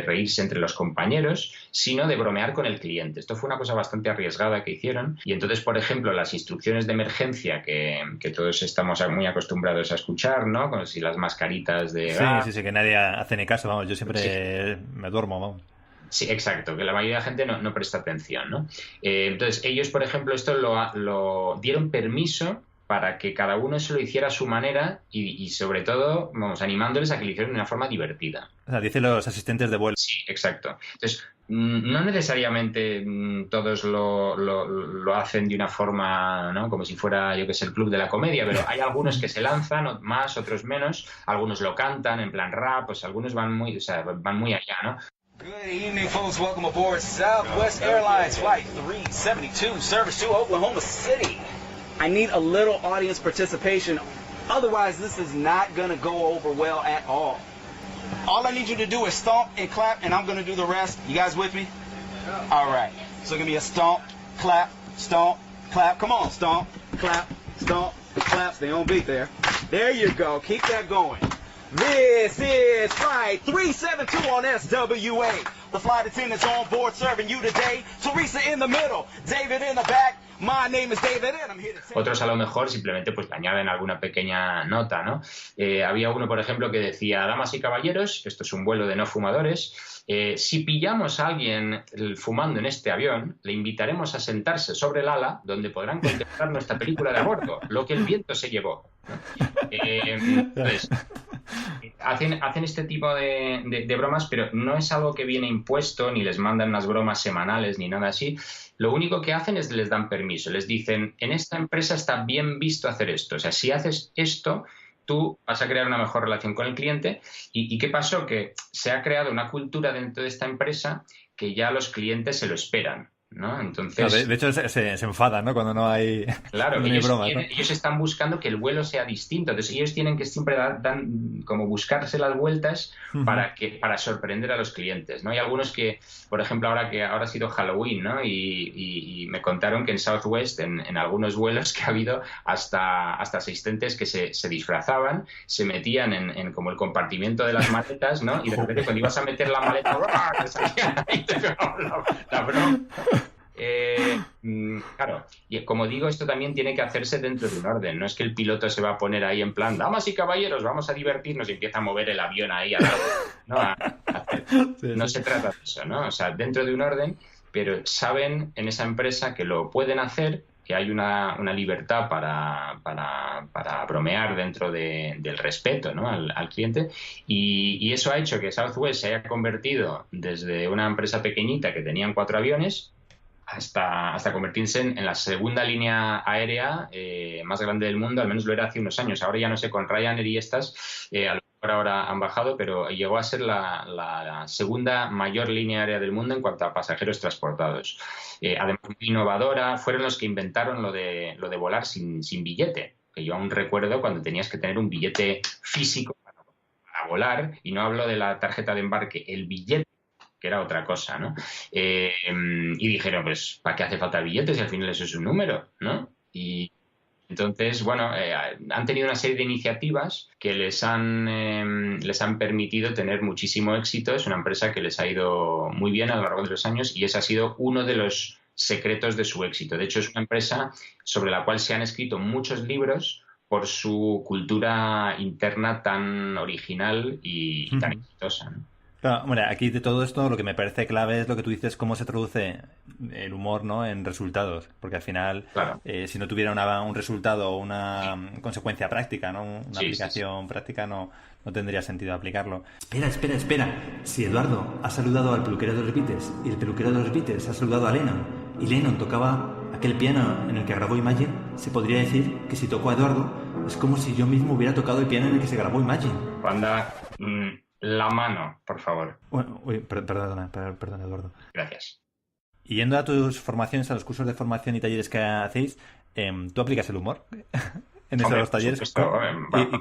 reírse entre los compañeros, sino de bromear con el cliente. Esto fue una cosa bastante arriesgada que hicieron. Y entonces, por ejemplo, las instrucciones de emergencia que todos estamos muy acostumbrados a escuchar, ¿no? Como si las mascaritas de... Sí, que nadie hace ni caso, vamos, yo siempre me duermo, vamos. Sí, exacto, que la mayoría de la gente no presta atención, ¿no? Entonces, ellos, por ejemplo, esto lo dieron permiso para que cada uno se lo hiciera a su manera y sobre todo, vamos, animándoles a que lo hicieran de una forma divertida. O sea, dicen los asistentes de vuelo. Sí, exacto. Entonces, no necesariamente todos lo hacen de una forma, ¿no? Como si fuera, yo que sé, el club de la comedia, pero hay algunos que se lanzan, más, otros menos, algunos lo cantan en plan rap, pues algunos van muy allá, ¿no? Good evening, folks. Welcome aboard Southwest Airlines Flight 372, service to Oklahoma City. I need a little audience participation. Otherwise, this is not going to go over well at all. All I need you to do is stomp and clap, and I'm going to do the rest. You guys with me? All right. So give me a stomp, clap, clap. Come on, stomp, clap, Stay on beat there. There you go. Keep that going. This is Flight 372 on SWA. The flight attendants on board serving you today. Teresa in the middle, David in the back. My name is David and I'm here to say... Otros a lo mejor simplemente pues le añaden alguna pequeña nota, ¿no? Había uno, por ejemplo, que decía: damas y caballeros, esto es un vuelo de no fumadores. Si pillamos a alguien fumando en este avión, le invitaremos a sentarse sobre el ala, donde podrán contemplar nuestra película de a bordo, lo que el viento se llevó. Entonces, hacen este tipo de bromas, pero no es algo que viene impuesto, ni les mandan unas bromas semanales, ni nada así. Lo único que hacen es les dan permiso, les dicen: en esta empresa está bien visto hacer esto. O sea, si haces esto, tú vas a crear una mejor relación con el cliente. ¿Y qué pasó? Que se ha creado una cultura dentro de esta empresa que ya los clientes se lo esperan, ¿no? Entonces, de hecho se enfadan, ¿no? Cuando no hay, claro, no hay bromas, ¿no? Ellos están buscando que el vuelo sea distinto. Entonces ellos tienen que siempre como buscarse las vueltas para sorprender a los clientes, ¿no? Hay algunos que, por ejemplo, ahora ha sido Halloween, ¿no? Y me contaron que en Southwest, en algunos vuelos, que ha habido hasta asistentes que se disfrazaban, se metían en como el compartimiento de las maletas, ¿no? Y de repente cuando ibas a meter la maleta, ¡ah!, te salían ahí, te pegaban la broma. Claro, y como digo, esto también tiene que hacerse dentro de un orden. No es que el piloto se va a poner ahí en plan: damas y caballeros, vamos a divertirnos, y empieza a mover el avión ahí al lado, ¿no? No se trata de eso, ¿no? O sea, dentro de un orden, pero saben en esa empresa que lo pueden hacer, que hay una libertad para bromear dentro del respeto, ¿no?, al cliente, y eso ha hecho que Southwest se haya convertido desde una empresa pequeñita que tenían 4 aviones hasta convertirse en la segunda línea aérea más grande del mundo. Al menos lo era hace unos años. Ahora ya no sé, con Ryanair y estas, a lo mejor ahora han bajado, pero llegó a ser la segunda mayor línea aérea del mundo en cuanto a pasajeros transportados. Además, muy innovadora. Fueron los que inventaron lo de volar sin billete, que yo aún recuerdo cuando tenías que tener un billete físico para volar, y no hablo de la tarjeta de embarque, el billete, que era otra cosa, ¿no? Y dijeron: pues, ¿para qué hace falta billetes si al final eso es un número, ¿no? Y entonces, bueno, han tenido una serie de iniciativas que les han permitido tener muchísimo éxito. Es una empresa que les ha ido muy bien a lo largo de los años, y ese ha sido uno de los secretos de su éxito. De hecho, es una empresa sobre la cual se han escrito muchos libros por su cultura interna tan original y tan exitosa, ¿no? Claro, bueno, aquí de todo esto lo que me parece clave es lo que tú dices: cómo se traduce el humor, ¿no?, en resultados, porque al final, claro, si no tuviera un resultado o una consecuencia práctica, ¿no?, una aplicación práctica, no tendría sentido aplicarlo. Espera, si Eduardo ha saludado al peluquero de los Beatles y el peluquero de los Beatles ha saludado a Lennon y Lennon tocaba aquel piano en el que grabó Imagine, se podría decir que si tocó a Eduardo es como si yo mismo hubiera tocado el piano en el que se grabó Imagine. Anda, la mano, por favor. Uy, perdona, Eduardo. Gracias. Y yendo a tus formaciones, a los cursos de formación y talleres que hacéis, ¿tú aplicas el humor en esos talleres?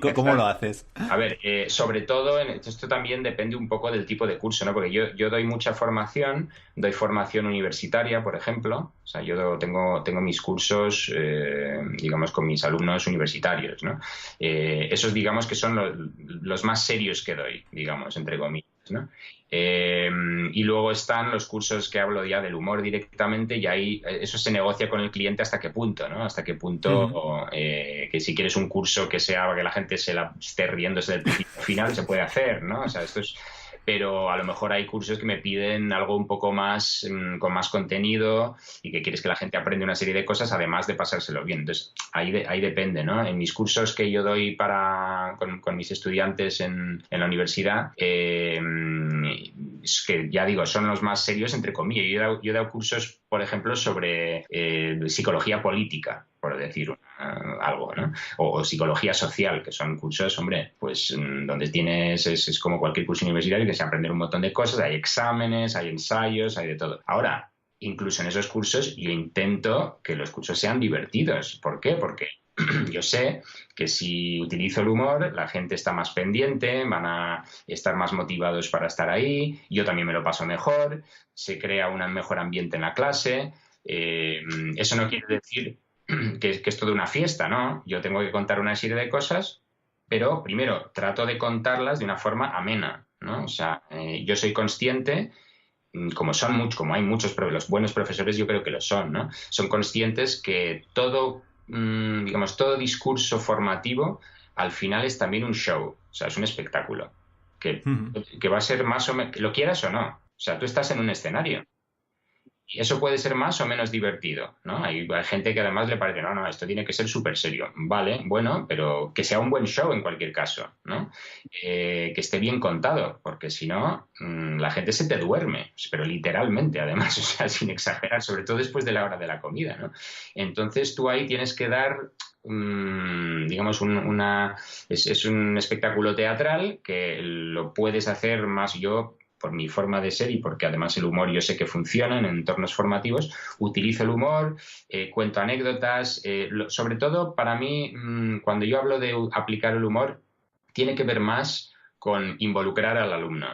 ¿Y cómo lo haces? A ver, sobre todo, esto también depende un poco del tipo de curso, ¿no? Porque yo doy mucha formación, doy formación universitaria, por ejemplo. O sea, yo tengo mis cursos, digamos, con mis alumnos universitarios, ¿no? Esos, digamos, que son los más serios que doy, digamos, entre comillas, ¿no? Y luego están los cursos que hablo ya del humor directamente, y ahí eso se negocia con el cliente hasta qué punto, ¿no? Hasta qué punto que si quieres un curso que sea que la gente se la esté riéndose del principio al final, se puede hacer, ¿no? O sea, esto es... Pero a lo mejor hay cursos que me piden algo un poco más, con más contenido, y que quieres que la gente aprenda una serie de cosas además de pasárselo bien. Entonces, ahí depende, ¿no? En mis cursos que yo doy con mis estudiantes en la universidad, es que ya digo, son los más serios, entre comillas. Yo he dado cursos, por ejemplo, sobre psicología política, por decir algo, ¿no? O psicología social, que son cursos, hombre, pues donde tienes, es como cualquier curso universitario, que se aprender un montón de cosas, hay exámenes, hay ensayos, hay de todo. Ahora, incluso en esos cursos yo intento que los cursos sean divertidos. ¿Por qué? Porque yo sé que si utilizo el humor, la gente está más pendiente, van a estar más motivados para estar ahí, yo también me lo paso mejor, se crea un mejor ambiente en la clase. Eso no quiere decir que es toda una fiesta, ¿no? Yo tengo que contar una serie de cosas, pero primero trato de contarlas de una forma amena, ¿no? O sea, yo soy consciente, como hay muchos, los buenos profesores yo creo que lo son, ¿no? Son conscientes que todo discurso formativo al final es también un show, o sea, es un espectáculo que va a ser más o menos, lo quieras o no. O sea, tú estás en un escenario. Y eso puede ser más o menos divertido, ¿no? Hay gente que además le parece, no, esto tiene que ser súper serio. Vale, bueno, pero que sea un buen show en cualquier caso, ¿no? Que esté bien contado, porque si no, la gente se te duerme, pero literalmente, además, o sea, sin exagerar, sobre todo después de la hora de la comida, ¿no? Entonces tú ahí tienes que dar... digamos, es un espectáculo teatral que lo puedes hacer más yo... por mi forma de ser y porque además el humor yo sé que funciona en entornos formativos, utilizo el humor, cuento anécdotas, sobre todo para mí, cuando yo hablo de aplicar el humor, tiene que ver más con involucrar al alumno.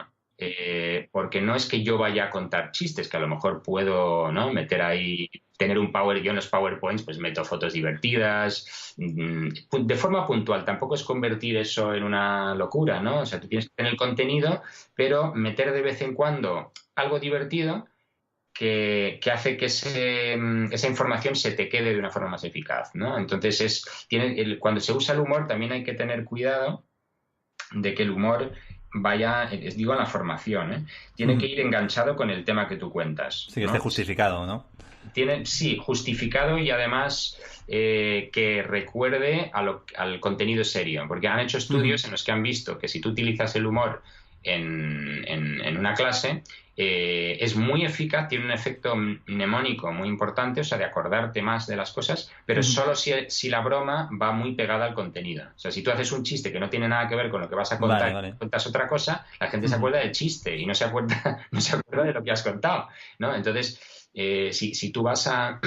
Porque no es que yo vaya a contar chistes, que a lo mejor puedo, ¿no?, meter ahí, tener yo en los PowerPoints pues meto fotos divertidas, de forma puntual. Tampoco es convertir eso en una locura, ¿no? O sea, tú tienes que tener el contenido, pero meter de vez en cuando algo divertido que hace que esa información se te quede de una forma más eficaz, ¿no? Entonces, cuando se usa el humor también hay que tener cuidado de que el humor vaya, les digo, en la formación, tiene que ir enganchado con el tema que tú cuentas. Sí, que esté justificado, ¿no? Sí, justificado, y además que recuerde al contenido serio, porque han hecho estudios en los que han visto que si tú utilizas el humor en una clase, es muy eficaz, tiene un efecto mnemónico muy importante, o sea, de acordarte más de las cosas, pero solo si la broma va muy pegada al contenido. O sea, si tú haces un chiste que no tiene nada que ver con lo que vas a contar, vale. Cuentas otra cosa, la gente se acuerda del chiste y no se acuerda de lo que has contado, ¿no? Entonces, si tú vas a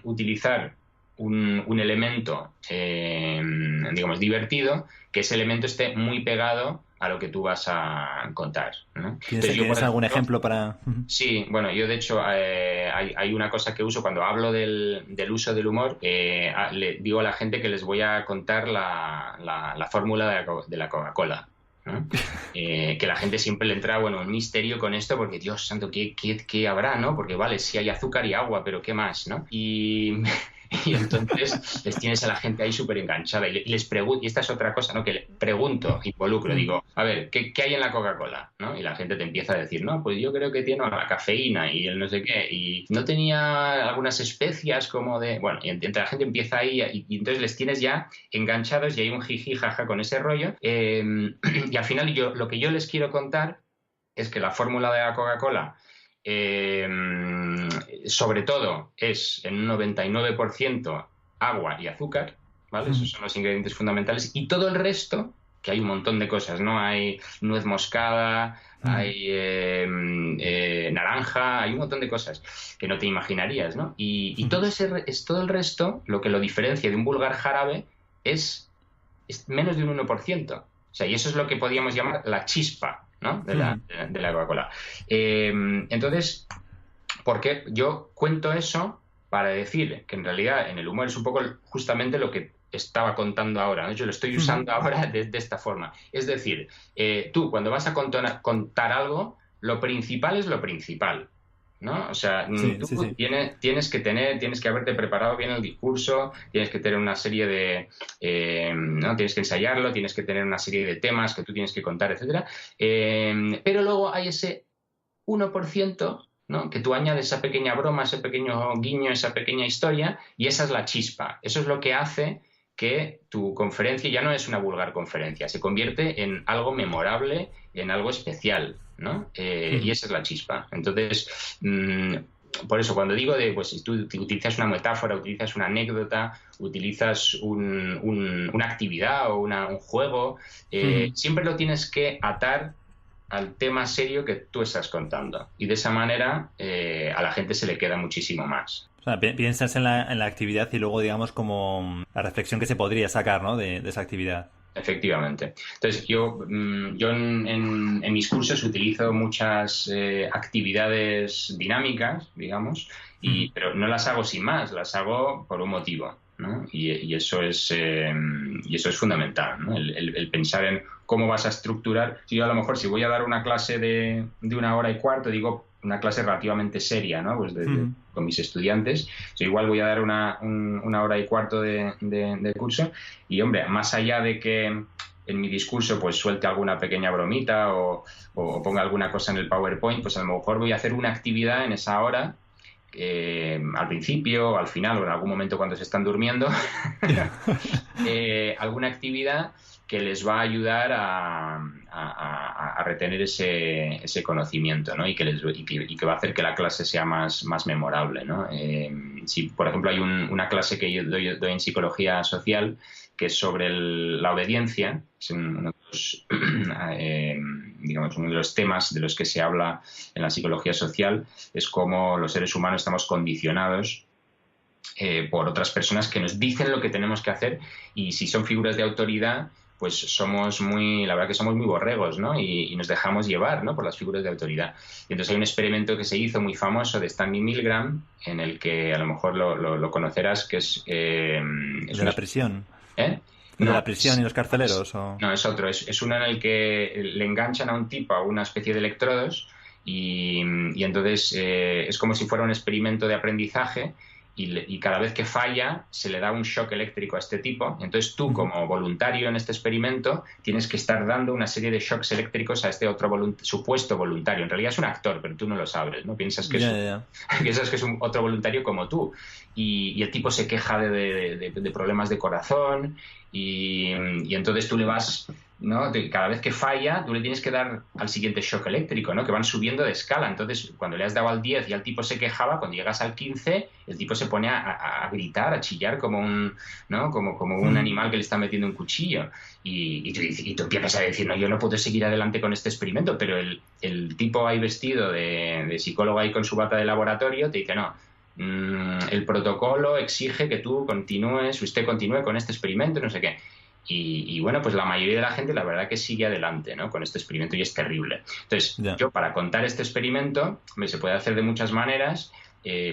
utilizar un elemento, digamos, divertido, que ese elemento esté muy pegado a lo que tú vas a contar, ¿no? ¿Tienes algún ejemplo para...? Sí, bueno, yo de hecho hay una cosa que uso cuando hablo del uso del humor, le digo a la gente que les voy a contar la fórmula de la Coca-Cola, ¿no? Que la gente siempre le entra, un misterio con esto, porque Dios santo, ¿qué habrá, no? Porque vale, sí hay azúcar y agua, pero ¿qué más, no? Y entonces les tienes a la gente ahí súper enganchada y les pregunto, y esta es otra cosa, ¿no?, que le pregunto, involucro, digo, a ver, ¿qué hay en la Coca-Cola? ¿No? Y la gente te empieza a decir, no, pues yo creo que tiene la cafeína y el no sé qué, y no tenía algunas especias como de... Bueno, y entre la gente empieza ahí y entonces les tienes ya enganchados y hay un jiji jaja con ese rollo, y al final lo que yo les quiero contar es que la fórmula de la Coca-Cola sobre todo es en un 99% agua y azúcar, ¿vale? Esos son los ingredientes fundamentales, y todo el resto que hay un montón de cosas, ¿no? Hay nuez moscada, hay naranja, hay un montón de cosas que no te imaginarías, ¿no? Y todo el resto, lo que lo diferencia de un vulgar jarabe es menos de un 1%. O sea, y eso es lo que podríamos llamar la chispa, ¿no? de la Coca-Cola. Entonces, porque yo cuento eso para decir que en realidad en el humor es un poco justamente lo que estaba contando ahora, ¿no? Yo lo estoy usando ahora de esta forma. Es decir, tú cuando vas a contar algo, lo principal es lo principal, ¿no? O sea, tú tienes que haberte preparado bien el discurso, tienes que tener una serie de... ¿no? Tienes que ensayarlo, tienes que tener una serie de temas que tú tienes que contar, etcétera. Pero luego hay ese 1%, ¿no? Que tú añades esa pequeña broma, ese pequeño guiño, esa pequeña historia, y esa es la chispa. Eso es lo que hace que tu conferencia ya no es una vulgar conferencia, se convierte en algo memorable, en algo especial, ¿no? Y esa es la chispa. Entonces, por eso cuando digo pues si tú utilizas una metáfora, utilizas una anécdota, utilizas una actividad o un juego, siempre lo tienes que atar al tema serio que tú estás contando. Y de esa manera a la gente se le queda muchísimo más. O sea, piensas en la actividad y luego, digamos, como la reflexión que se podría sacar, ¿no? de esa actividad. Efectivamente. Entonces, yo en mis cursos utilizo muchas actividades dinámicas, digamos, pero no las hago sin más, las hago por un motivo, ¿no? Y eso es fundamental, ¿no? El pensar en cómo vas a estructurar. Si yo a lo mejor si voy a dar una clase de 1 hora y cuarto, digo una clase relativamente seria, ¿no? Pues con mis estudiantes. Yo igual voy a dar una hora y cuarto de curso y, hombre, más allá de que en mi discurso pues suelte alguna pequeña bromita o ponga alguna cosa en el PowerPoint, pues a lo mejor voy a hacer una actividad en esa hora al principio, al final o en algún momento cuando se están durmiendo alguna actividad que les va a ayudar a retener ese conocimiento, ¿no? y que va a hacer que la clase sea más memorable, ¿no? Si, por ejemplo, hay una clase que yo doy en psicología social que es sobre la obediencia, es uno de los temas de los que se habla en la psicología social, es cómo los seres humanos estamos condicionados por otras personas que nos dicen lo que tenemos que hacer, y si son figuras de autoridad, pues la verdad que somos muy borregos, ¿no? Y nos dejamos llevar, ¿no? Por las figuras de autoridad. Y entonces hay un experimento que se hizo muy famoso de Stanley Milgram, en el que a lo mejor lo conocerás, que es... de la prisión. ¿Eh? ¿De la prisión y los carceleros? ¿O? No, es otro. Es uno en el que le enganchan a un tipo a una especie de electrodos y entonces es como si fuera un experimento de aprendizaje. Y cada vez que falla se le da un shock eléctrico a este tipo. Entonces tú, como voluntario en este experimento, tienes que estar dando una serie de shocks eléctricos a este otro supuesto voluntario. En realidad es un actor, pero tú no lo sabes, ¿no? Piensas que piensas que es un otro voluntario como tú. Y el tipo se queja de problemas de corazón y entonces tú le vas... ¿no? Cada vez que falla, tú le tienes que dar al siguiente shock eléctrico, ¿no? Que van subiendo de escala. Entonces, cuando le has dado al 10 y al tipo se quejaba, cuando llegas al 15, el tipo se pone a gritar, a chillar como un animal que le está metiendo un cuchillo. Y tú empiezas a decir, no, yo no puedo seguir adelante con este experimento, pero el tipo ahí vestido de psicólogo ahí con su bata de laboratorio te dice, no, el protocolo exige que usted continúe con este experimento, no sé qué. Y bueno, pues la mayoría de la gente la verdad que sigue adelante, ¿no? Con este experimento, y es terrible. Entonces, yo para contar este experimento, se puede hacer de muchas maneras.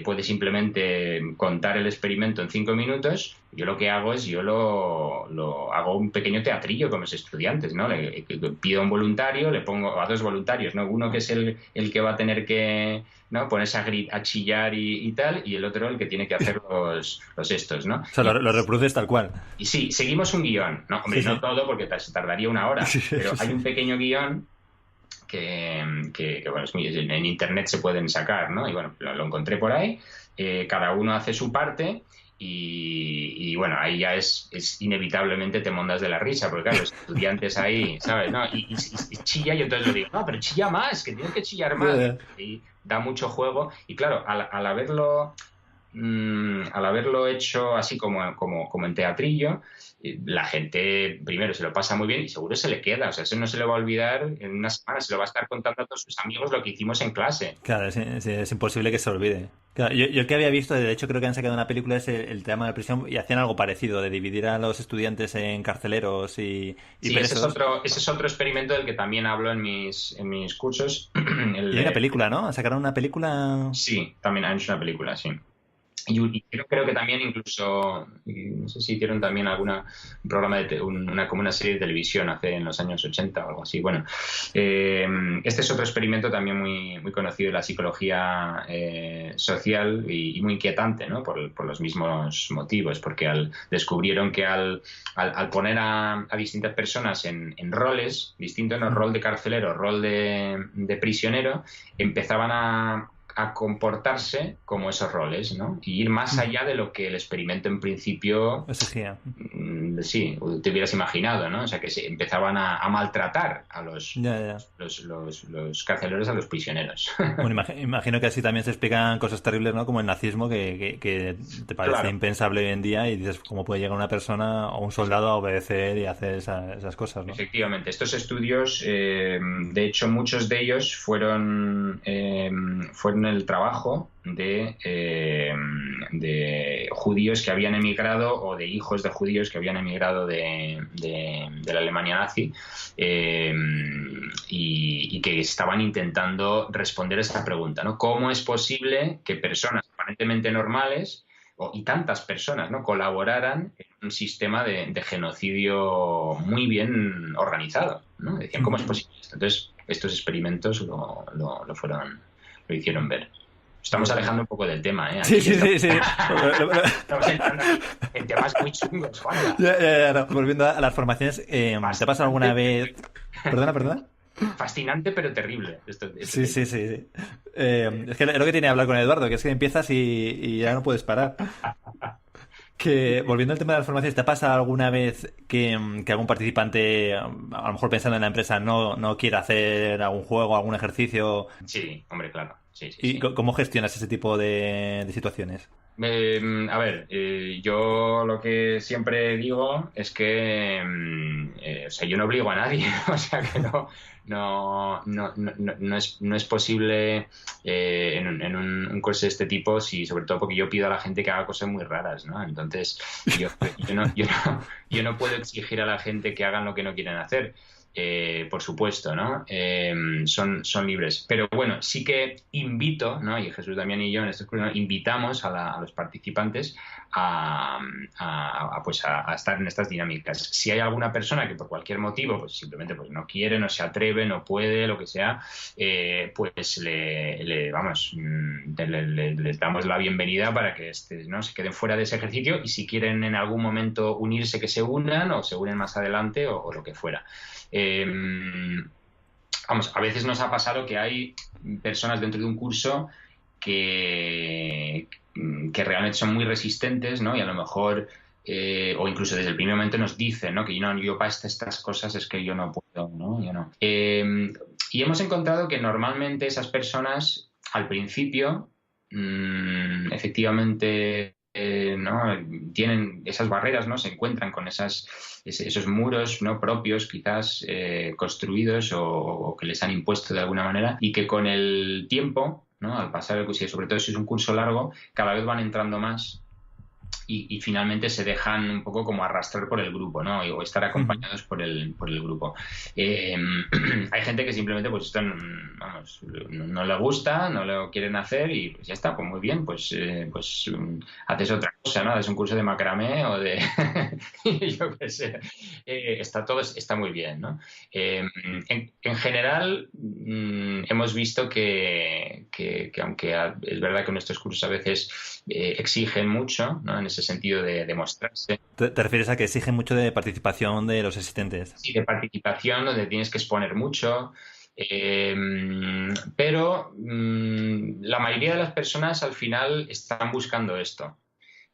Puede simplemente contar el experimento en 5 minutos. Yo lo que hago es, lo hago un pequeño teatrillo con los estudiantes, ¿no? Le pido a un voluntario, le pongo a 2 voluntarios, ¿no? Uno que es el que va a tener que, ¿no? Ponerse a chillar y tal, y el otro el que tiene que hacer los estos, ¿no? O sea, lo reproduces tal cual. Y sí, seguimos un guión, ¿no? Hombre, no todo, porque tardaría 1 hora, pero hay un pequeño guión que bueno, en internet se pueden sacar, ¿no? Y bueno, lo encontré por ahí. Cada uno hace su parte y bueno, ahí ya es inevitablemente te mondas de la risa, porque claro, los estudiantes ahí, ¿sabes? ¿No? Y chilla, y entonces le digo, no, pero chilla más, que tienes que chillar más. Y da mucho juego. Y claro, al haberlo al haberlo hecho así como en teatrillo, la gente primero se lo pasa muy bien y seguro se le queda. O sea, eso no se le va a olvidar en una semana, se lo va a estar contando a todos sus amigos lo que hicimos en clase. Claro, es imposible que se olvide. Claro, yo el que había visto, de hecho creo que han sacado una película, es el tema de la prisión, y hacían algo parecido, de dividir a los estudiantes en carceleros y Sí, presos. ese es otro experimento del que también hablo en mis cursos. Y hay una película, ¿no? Sacaron una película... Sí, también han hecho una película, sí. Y creo que también incluso, no sé si hicieron también un programa como una serie de televisión en los años 80 o algo así. Bueno, este es otro experimento también muy, muy conocido de la psicología social y muy inquietante, ¿no? Por los mismos motivos, porque descubrieron que al poner a distintas personas en roles distintos, ¿no? Rol de carcelero, rol de prisionero, empezaban a comportarse como esos roles, ¿no? Y ir más allá de lo que el experimento en principio exigía. Sí, te hubieras imaginado, ¿no? O sea, que se empezaban a maltratar a los carceleros, a los prisioneros. Bueno, imagino que así también se explican cosas terribles, ¿no? Como el nazismo, que te parece impensable hoy en día y dices, ¿cómo puede llegar una persona o un soldado a obedecer y hacer esas cosas, ¿no? Efectivamente, estos estudios, de hecho, muchos de ellos fueron el trabajo de judíos que habían emigrado o de hijos de judíos que habían emigrado de la Alemania nazi y que estaban intentando responder a esta pregunta, ¿no? ¿Cómo es posible que personas aparentemente normales y tantas personas, ¿no?, colaboraran en un sistema de genocidio muy bien organizado, ¿no? Decían, ¿cómo es posible esto? Entonces, estos experimentos lo hicieron ver. Estamos alejando un poco del tema, ¿eh? Sí. Estamos entrando en temas muy chungos, Juan. No. Volviendo a las formaciones, ¿te ha pasado alguna vez...? ¿Perdona? Fascinante, pero terrible. Sí. Es que es lo que tiene que hablar con Eduardo, que es que empiezas y ya no puedes parar. Que, volviendo al tema de las formaciones, ¿te pasa alguna vez que algún participante, a lo mejor pensando en la empresa, no quiera hacer algún juego, algún ejercicio? Sí, hombre, claro. Sí. ¿Y cómo gestionas ese tipo de situaciones? A ver, yo lo que siempre digo es que o sea, yo no obligo a nadie, o sea que no es posible en un curso de este tipo, sobre todo porque yo pido a la gente que haga cosas muy raras, ¿no? Entonces yo no puedo exigir a la gente que hagan lo que no quieren hacer. Por supuesto, ¿no? Son libres. Pero bueno, sí que invito, ¿no? Y Jesús, Damián y yo en estos cursos invitamos a los participantes a estar en estas dinámicas. Si hay alguna persona que por cualquier motivo pues simplemente pues no quiere, no se atreve, no puede, lo que sea, pues le damos la bienvenida para que ¿no?, se queden fuera de ese ejercicio, y si quieren en algún momento unirse, que se unan, o se unen más adelante, o lo que fuera. A veces nos ha pasado que hay personas dentro de un curso que realmente son muy resistentes, ¿no? Y a lo mejor o incluso desde el primer momento nos dicen, ¿no?, que yo para estas cosas es que yo no puedo, ¿no? Yo no. Y hemos encontrado que normalmente esas personas al principio efectivamente ¿no?, tienen esas barreras, ¿no?, se encuentran con esos muros, ¿no?, propios, quizás construidos o que les han impuesto de alguna manera, y que con el tiempo, ¿no?, al pasar el curso, y sobre todo si es un curso largo, cada vez van entrando más y finalmente se dejan un poco como arrastrar por el grupo, ¿no?, o estar acompañados por el grupo. Hay gente que simplemente pues esto no le gusta, no lo quieren hacer, y pues ya está, pues muy bien, pues haces otra cosa, ¿no? Haces un curso de macramé o de yo qué sé, está muy bien, ¿no? En general hemos visto que aunque es verdad que nuestros cursos a veces exigen mucho, ¿no?, en ese sentido de demostrarse. ¿Te refieres a que exigen mucho de participación de los asistentes? Sí, de participación, donde tienes que exponer mucho, pero la mayoría de las personas al final están buscando esto.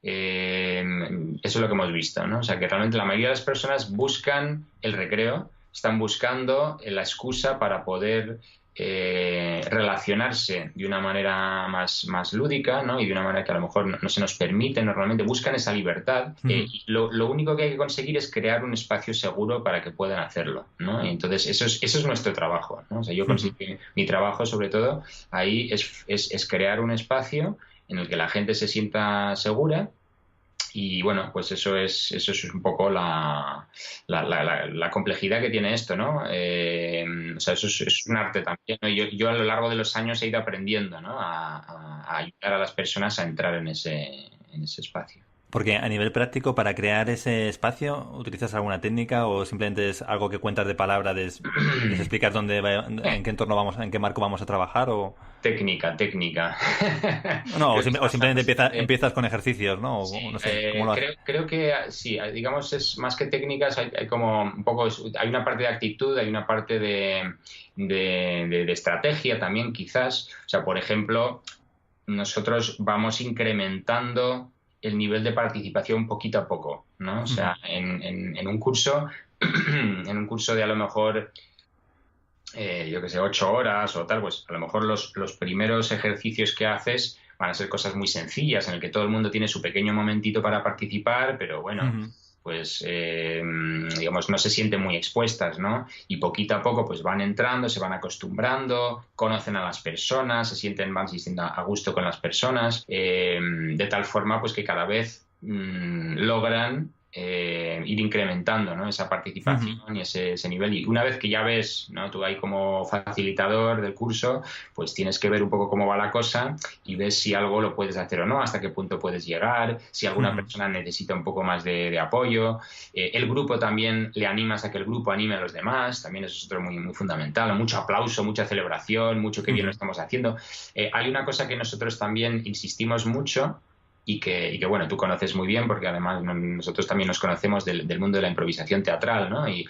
Eso es lo que hemos visto, ¿no? O sea, que realmente la mayoría de las personas buscan el recreo están buscando la excusa para poder relacionarse de una manera más lúdica, ¿no? Y de una manera que a lo mejor no se nos permite normalmente. Buscan esa libertad. Y lo único que hay que conseguir es crear un espacio seguro para que puedan hacerlo, ¿no? Y entonces eso es nuestro trabajo, ¿no? O sea, yo considero que mi trabajo, sobre todo, ahí es crear un espacio en el que la gente se sienta segura. Y bueno, pues eso es un poco la complejidad que tiene esto, ¿no? O sea, eso es un arte también, ¿no? Yo a lo largo de los años he ido aprendiendo, ¿no? A ayudar a las personas a entrar en ese espacio. Porque a nivel práctico, para crear ese espacio, ¿utilizas alguna técnica o simplemente es algo que cuentas de palabra, de explicar en qué entorno vamos, en qué marco vamos a trabajar? O técnica. No, o simplemente empiezas con ejercicios, ¿no? O, no sé, ¿cómo lo haces? Creo que sí, digamos, es más que técnicas, hay como un poco, hay una parte de actitud, hay una parte de estrategia también, quizás. O sea, por ejemplo, nosotros vamos incrementando el nivel de participación poquito a poco, ¿no? O sea, en un curso, de a lo mejor, yo qué sé, 8 horas o tal, pues a lo mejor los primeros ejercicios que haces van a ser cosas muy sencillas, en el que todo el mundo tiene su pequeño momentito para participar, pero bueno, pues digamos, no se sienten muy expuestas, ¿no? Y poquito a poco pues van entrando, se van acostumbrando, conocen a las personas, van sintiendo a gusto con las personas, de tal forma pues que cada vez logran ir incrementando, ¿no? Esa participación y ese nivel. Y una vez que ya ves, ¿no? Tú ahí como facilitador del curso, pues tienes que ver un poco cómo va la cosa y ves si algo lo puedes hacer o no, hasta qué punto puedes llegar, si alguna persona necesita un poco más de apoyo. El grupo también, le animas a que el grupo anime a los demás, también eso es otro muy, muy fundamental. Mucho aplauso, mucha celebración, mucho que bien lo estamos haciendo. Hay una cosa que nosotros también insistimos mucho, y que bueno, tú conoces muy bien, porque además nosotros también nos conocemos del mundo de la improvisación teatral, ¿no? Y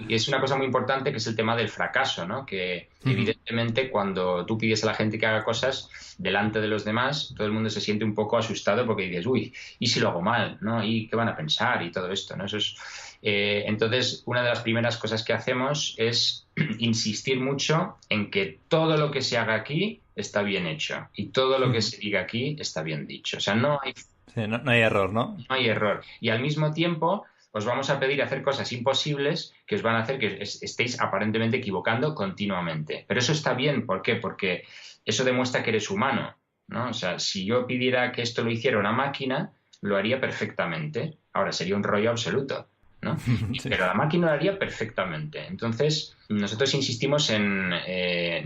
es una cosa muy importante, que es el tema del fracaso, ¿no? Que evidentemente cuando tú pides a la gente que haga cosas delante de los demás, todo el mundo se siente un poco asustado porque dices, uy, ¿y si lo hago mal? ¿No? ¿Y qué van a pensar? Y todo esto, ¿no? Eso es... entonces, una de las primeras cosas que hacemos es insistir mucho en que todo lo que se haga aquí está bien hecho y todo lo que se diga aquí está bien dicho. O sea, no hay error, ¿no? No hay error. Y al mismo tiempo os vamos a pedir hacer cosas imposibles que os van a hacer que estéis aparentemente equivocando continuamente. Pero eso está bien. ¿Por qué? Porque eso demuestra que eres humano, ¿no? O sea, si yo pidiera que esto lo hiciera una máquina, lo haría perfectamente. Ahora, sería un rollo absoluto, ¿no? Sí. Pero la máquina lo haría perfectamente. Entonces, nosotros insistimos en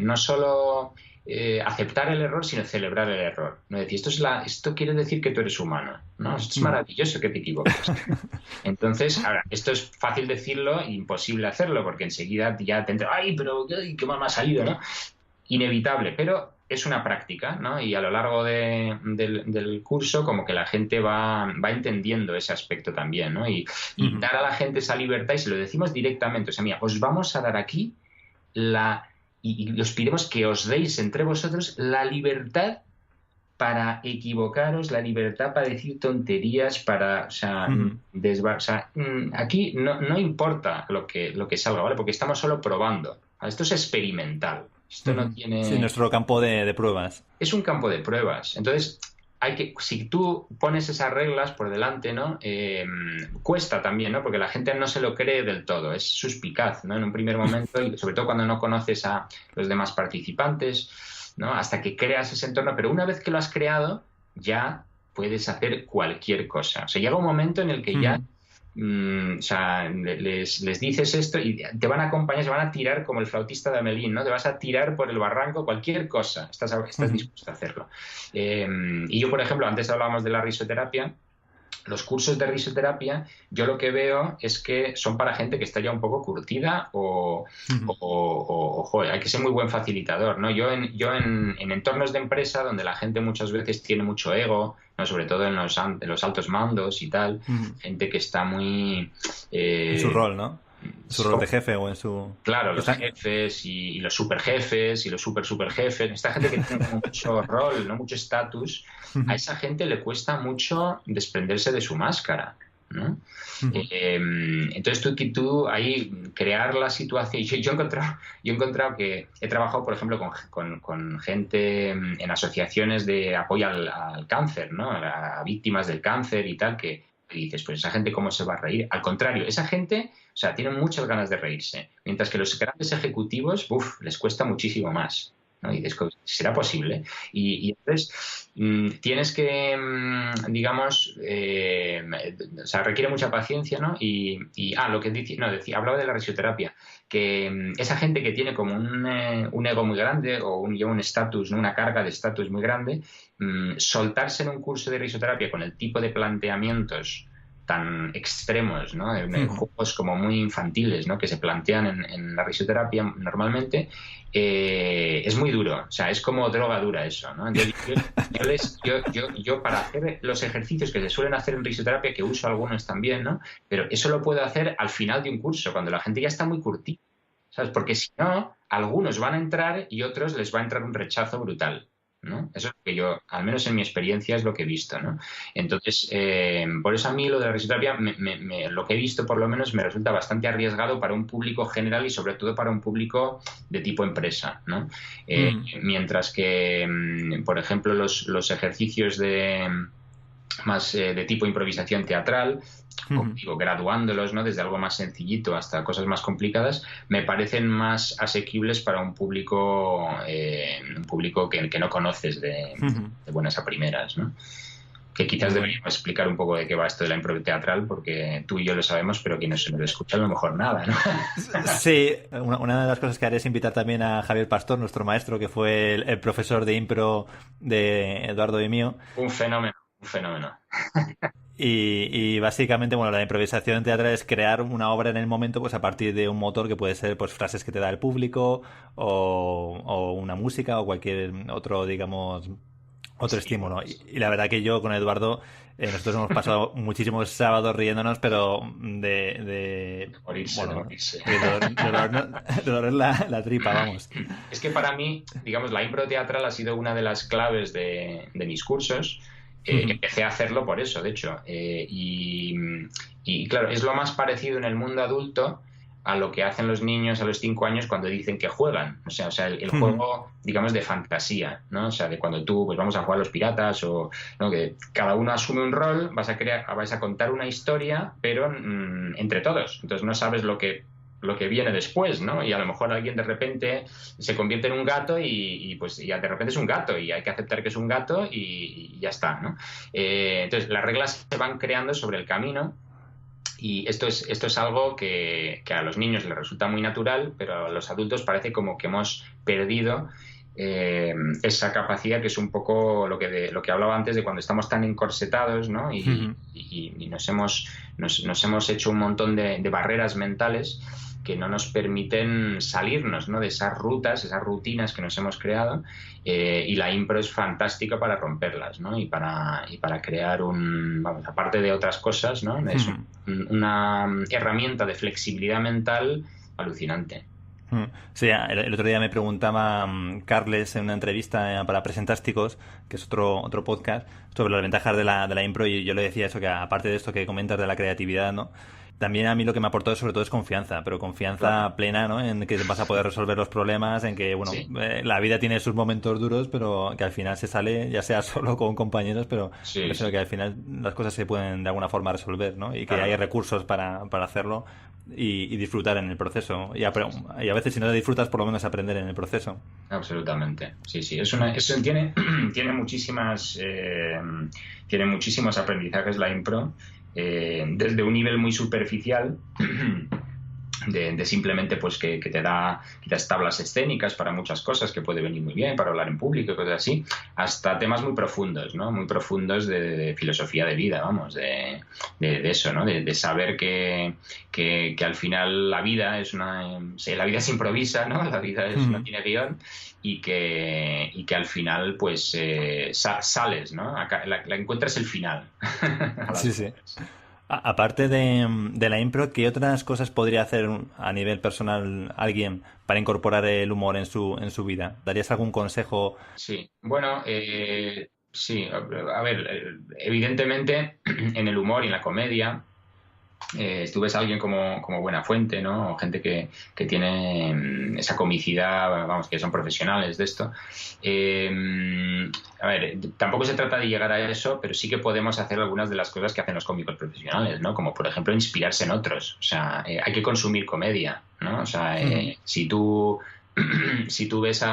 no solo aceptar el error, sino celebrar el error. No decir, esto quiere decir que tú eres humano, ¿no? Esto es maravilloso que te equivoques. Entonces, ahora, esto es fácil decirlo e imposible hacerlo, porque enseguida ya te entra, ¡ay, pero qué mal me ha salido!, ¿no? Inevitable, pero es una práctica, ¿no? Y a lo largo del curso, como que la gente va entendiendo ese aspecto también, ¿no? Y dar a la gente esa libertad, y se lo decimos directamente, o sea, mira, os vamos a dar aquí y os pidemos que os deis entre vosotros la libertad para equivocaros, la libertad para decir tonterías, para, o sea, aquí no importa lo que salga, ¿vale? Porque estamos solo probando. Esto es experimental. Esto no tiene... Sí, nuestro campo de pruebas. Es un campo de pruebas. Entonces, si tú pones esas reglas por delante, ¿no? Cuesta también, ¿no? Porque la gente no se lo cree del todo, es suspicaz, ¿no? En un primer momento, y sobre todo cuando no conoces a los demás participantes, ¿no? Hasta que creas ese entorno, pero una vez que lo has creado, ya puedes hacer cualquier cosa. O sea, llega un momento en el que ya o sea, les dices esto y te van a acompañar, se van a tirar como el flautista de Amelín, ¿no? Te vas a tirar por el barranco, cualquier cosa, estás dispuesto a hacerlo. Y yo, por ejemplo, antes hablábamos de la risoterapia. Los cursos de risoterapia, yo lo que veo es que son para gente que está ya un poco curtida o joder, hay que ser muy buen facilitador, ¿no? Yo en entornos de empresa donde la gente muchas veces tiene mucho ego, ¿no? Sobre todo en los altos mandos y tal, gente que está muy... en su rol, ¿no? Su rol de jefe o en su... Claro, los jefes y los superjefes y los superjefes. Esta gente que tiene mucho rol, no mucho estatus, a esa gente le cuesta mucho desprenderse de su máscara, ¿no? Entonces tú ahí crear la situación. Yo he encontrado que he trabajado, por ejemplo, con gente en asociaciones de apoyo al cáncer, ¿no? A víctimas del cáncer y tal, que dices, pues esa gente cómo se va a reír. Al contrario, esa gente, o sea, tiene muchas ganas de reírse, mientras que los grandes ejecutivos, les cuesta muchísimo más, ¿no? Y dices, ¿será posible? Y entonces tienes que, digamos, o sea, requiere mucha paciencia, ¿no? Lo que hablaba de la risoterapia, que esa gente que tiene como un ego muy grande o lleva un estatus, ¿no? Una carga de estatus muy grande, soltarse en un curso de risoterapia con el tipo de planteamientos tan extremos, ¿no? Juegos como muy infantiles, ¿no? Que se plantean en la risoterapia normalmente, es muy duro, o sea, es como droga dura eso, ¿no? Entonces, yo para hacer los ejercicios que se suelen hacer en risoterapia, que uso algunos también, ¿no? Pero eso lo puedo hacer al final de un curso, cuando la gente ya está muy curtida, ¿sabes? Porque si no, algunos van a entrar y otros les va a entrar un rechazo brutal, ¿no? Eso es lo que yo, al menos en mi experiencia, es lo que he visto, ¿no? Entonces, por eso a mí lo de la risoterapia, lo que he visto por lo menos me resulta bastante arriesgado para un público general y sobre todo para un público de tipo empresa, ¿no? Mientras que, por ejemplo, los ejercicios más de tipo improvisación teatral, digo, graduándolos, ¿no? Desde algo más sencillito hasta cosas más complicadas, me parecen más asequibles para un público que no conoces de buenas a primeras, ¿no? Que quizás deberíamos explicar un poco de qué va esto de la impro teatral, porque tú y yo lo sabemos, pero quienes nos escuchan a lo mejor nada, ¿no? Sí, una de las cosas que haré es invitar también a Javier Pastor, nuestro maestro, que fue el profesor de impro de Eduardo y mío. Un fenómeno. Y básicamente, bueno, la improvisación teatral es crear una obra en el momento, pues a partir de un motor que puede ser, pues, frases que te da el público o una música o cualquier otro, digamos, otro estímulo. Y la verdad que yo con Eduardo, nosotros hemos pasado muchísimos sábados riéndonos, pero de dolor en la tripa, vamos. Es que para mí, digamos, la impro teatral ha sido una de las claves de mis cursos. Empecé a hacerlo por eso, de hecho. Y claro, es lo más parecido en el mundo adulto a lo que hacen los niños a los 5 años cuando dicen que juegan. O sea el juego, digamos, de fantasía, ¿no? O sea, de cuando tú, pues vamos a jugar a los piratas o, ¿no? Que cada uno asume un rol, vais a contar una historia, pero entre todos. Entonces no sabes lo que viene después, ¿no? Y a lo mejor alguien de repente se convierte en un gato y pues ya de repente es un gato y hay que aceptar que es un gato y ya está, ¿no? Entonces las reglas se van creando sobre el camino y esto es algo que a los niños les resulta muy natural, pero a los adultos parece como que hemos perdido esa capacidad, que es un poco lo que hablaba antes de cuando estamos tan encorsetados, ¿no? Y nos hemos hecho un montón de barreras mentales que no nos permiten salirnos, ¿no? De esas rutas, esas rutinas que nos hemos creado, y la impro es fantástica para romperlas, ¿no? Y para crear aparte de otras cosas, ¿no? Es una herramienta de flexibilidad mental alucinante. Sí, el otro día me preguntaba Carles en una entrevista para Presentásticos, que es otro podcast, sobre las ventajas de la impro, y yo le decía eso, que aparte de esto que comentas de la creatividad, ¿no? También a mí lo que me aportó sobre todo es confianza, pero confianza plena, ¿no? En que vas a poder resolver los problemas, en que, bueno, la vida tiene sus momentos duros, pero que al final se sale, ya sea solo con compañeros, pero eso que al final las cosas se pueden de alguna forma resolver, ¿no? Y que hay recursos para hacerlo y disfrutar en el proceso. Y a veces si no disfrutas, por lo menos aprender en el proceso. Absolutamente. Sí. Eso tiene muchísimos aprendizajes la impro. Desde un nivel muy superficial de simplemente pues que te da quizás tablas escénicas para muchas cosas que puede venir muy bien para hablar en público y cosas así, hasta temas muy profundos, ¿no? Muy profundos de filosofía de vida, vamos, de eso, ¿no? De saber que al final la vida la vida se improvisa, ¿no? La vida no tiene guión y que al final pues sales, ¿no? La encuentras el final. Sí. Aparte de la impro, ¿qué otras cosas podría hacer a nivel personal alguien para incorporar el humor en su vida? ¿Darías algún consejo? Sí, bueno, sí, a ver, evidentemente en el humor y en la comedia tú ves a alguien como Buenafuente, ¿no? O gente que tiene esa comicidad, vamos, que son profesionales de esto. A ver, tampoco se trata de llegar a eso, pero sí que podemos hacer algunas de las cosas que hacen los cómicos profesionales, ¿no? Como, por ejemplo, inspirarse en otros. O sea, hay que consumir comedia, ¿no? O sea, si tú ves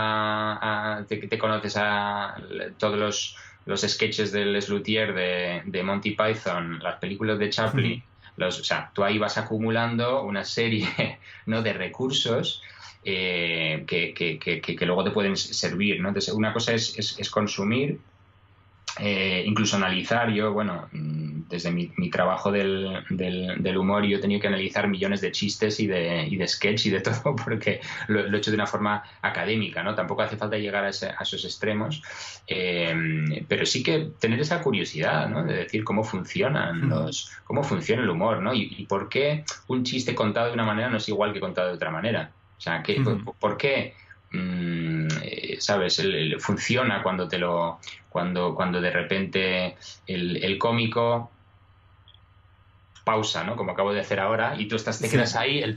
te conoces a todos los sketches del Slutier de Monty Python, las películas de Chaplin, o sea, tú ahí vas acumulando una serie, ¿no?, de recursos que luego te pueden servir, ¿no? Entonces, una cosa es consumir, incluso analizar. Yo, bueno, desde mi trabajo del humor, yo he tenido que analizar millones de chistes y de sketch y de todo, porque lo he hecho de una forma académica, ¿no? Tampoco hace falta llegar a esos extremos, pero sí que tener esa curiosidad, ¿no?, de decir cómo funciona el humor, ¿no? Y por qué un chiste contado de una manera no es igual que contado de otra manera. O sea, ¿por qué? ¿Sabes? Funciona cuando de repente el cómico pausa, ¿no? Como acabo de hacer ahora, y tú te quedas ahí, el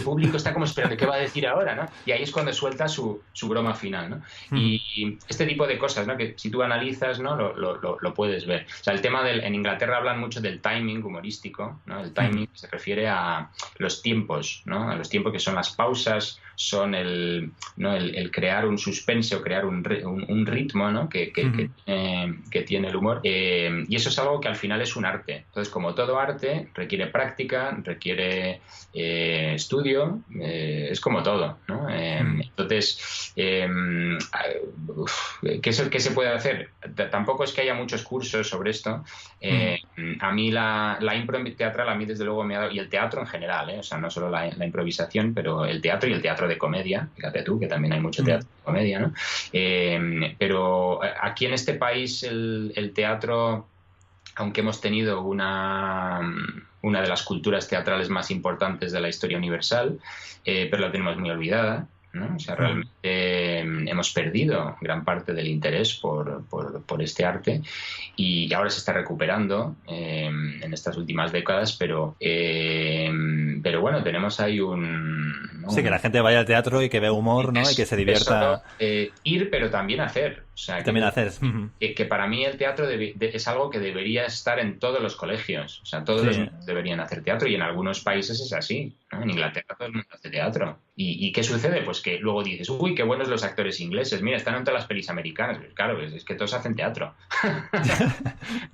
público está como esperando qué va a decir ahora, ¿no? Y ahí es cuando suelta su broma final, ¿no? Y este tipo de cosas, ¿no?, que si tú analizas, ¿no?, lo puedes ver. O sea, el tema en Inglaterra hablan mucho del timing humorístico, ¿no? El timing se refiere a los tiempos, ¿no? A los tiempos que son las pausas, son el crear un suspense o crear un ritmo, ¿no?, que tiene el humor. Y eso es algo que al final es un arte. Entonces, como todo arte, requiere práctica, requiere estudio, es como todo, ¿no? Entonces, ¿qué se puede hacer? Tampoco es que haya muchos cursos sobre esto. A mí la impro teatral, a mí desde luego me ha dado, y el teatro en general, o sea, no solo la improvisación, pero el teatro y el teatro de comedia, fíjate tú, que también hay mucho teatro de comedia, ¿no? Pero aquí en este país el teatro, aunque hemos tenido una de las culturas teatrales más importantes de la historia universal, pero la tenemos muy olvidada, ¿no? O sea, realmente hemos perdido gran parte del interés por este arte, y ahora se está recuperando en estas últimas décadas, pero bueno, tenemos ahí ¿no? Sí, que la gente vaya al teatro y que vea humor, ¿no? Y que se divierta. Ir, pero también hacer. O sea, también hacer. Que para mí el teatro es algo que debería estar en todos los colegios. O sea, todos los niños deberían hacer teatro, y en algunos países es así, ¿no? En Inglaterra todo el mundo hace teatro. ¿Y qué sucede? Pues que luego dices, uy, qué buenos los actores ingleses, mira, están en todas las pelis americanas. Pues claro, es que todos hacen teatro.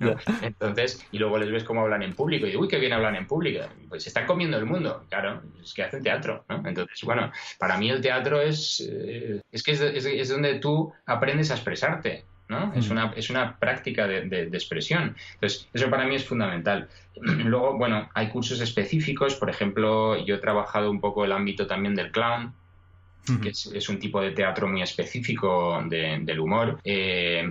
¿No? Entonces, y luego les ves cómo hablan en público, y uy, qué bien hablan en público. Pues se están comiendo el mundo. Claro, es que hacen teatro, ¿no? Entonces, bueno, para mí el teatro es donde tú aprendes a expresarte, ¿no? Es una práctica de expresión. Entonces, eso para mí es fundamental. Luego, bueno, hay cursos específicos. Por ejemplo, yo he trabajado un poco el ámbito también del clown, que es un tipo de teatro muy específico del humor,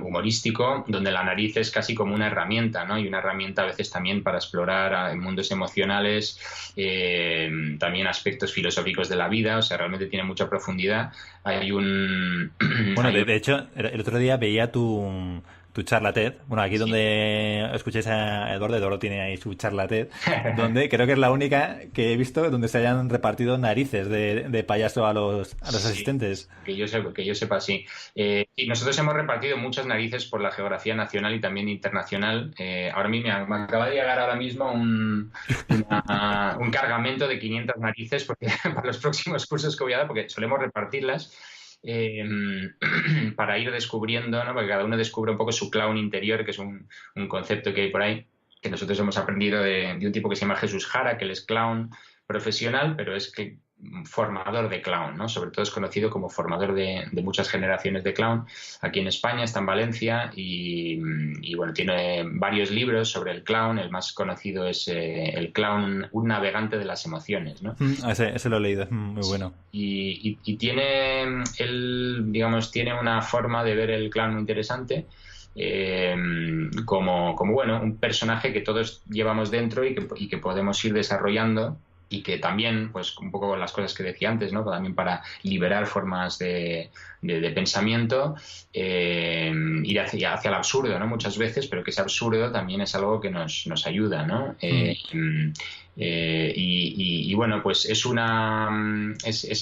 humorístico, donde la nariz es casi como una herramienta, ¿no? Y una herramienta a veces también para explorar mundos emocionales, también aspectos filosóficos de la vida. O sea, realmente tiene mucha profundidad. Hay un... Bueno, de hecho, el otro día veía tu charla TED. Bueno, aquí donde escuchéis a Eduardo tiene ahí su charla TED, donde creo que es la única que he visto donde se hayan repartido narices de payaso a los asistentes. Que yo sepa, sí. Y nosotros hemos repartido muchas narices por la geografía nacional y también internacional. Ahora mismo me acaba de llegar ahora mismo un cargamento de 500 narices para los próximos cursos que voy a dar, porque solemos repartirlas. Para ir descubriendo, ¿no? Porque cada uno descubre un poco su clown interior, que es un concepto que hay por ahí, que nosotros hemos aprendido de un tipo que se llama Jesús Jara, que él es clown profesional, pero es que formador de clown, ¿no? Sobre todo es conocido como formador de muchas generaciones de clown. Aquí en España, está en Valencia, y bueno, tiene varios libros sobre el clown. El más conocido es El clown, un navegante de las emociones, ¿no? Ese lo he leído, es muy bueno. Y tiene, él, digamos, tiene una forma de ver el clown muy interesante, como bueno, un personaje que todos llevamos dentro y que podemos ir desarrollando y que también, pues un poco las cosas que decía antes, ¿no? También para liberar formas de pensamiento, ir hacia el absurdo, ¿no? Muchas veces, pero que ese absurdo también es algo que nos ayuda, ¿no? Y bueno, pues es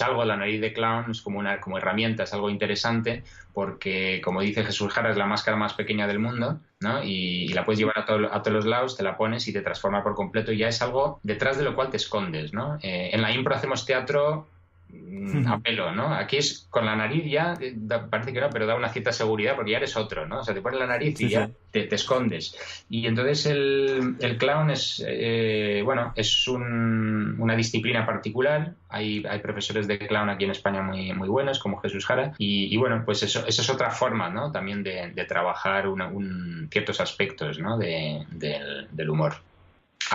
algo, la nariz de clown es como herramienta, es algo interesante, porque como dice Jesús Jara, es la máscara más pequeña del mundo, ¿no? Y la puedes llevar a todos los lados, te la pones y te transforma por completo, y ya es algo detrás de lo cual te escondes, ¿no? En la impro hacemos teatro a pelo, ¿no? Aquí es con la nariz ya, parece que no, pero da una cierta seguridad porque ya eres otro, ¿no? O sea, te pones la nariz y ya te escondes. Y entonces el clown es, bueno, es una disciplina particular. Hay profesores de clown aquí en España muy buenos, como Jesús Jara, y bueno, pues eso es otra forma, ¿no? También de trabajar ciertos aspectos, ¿no? del humor.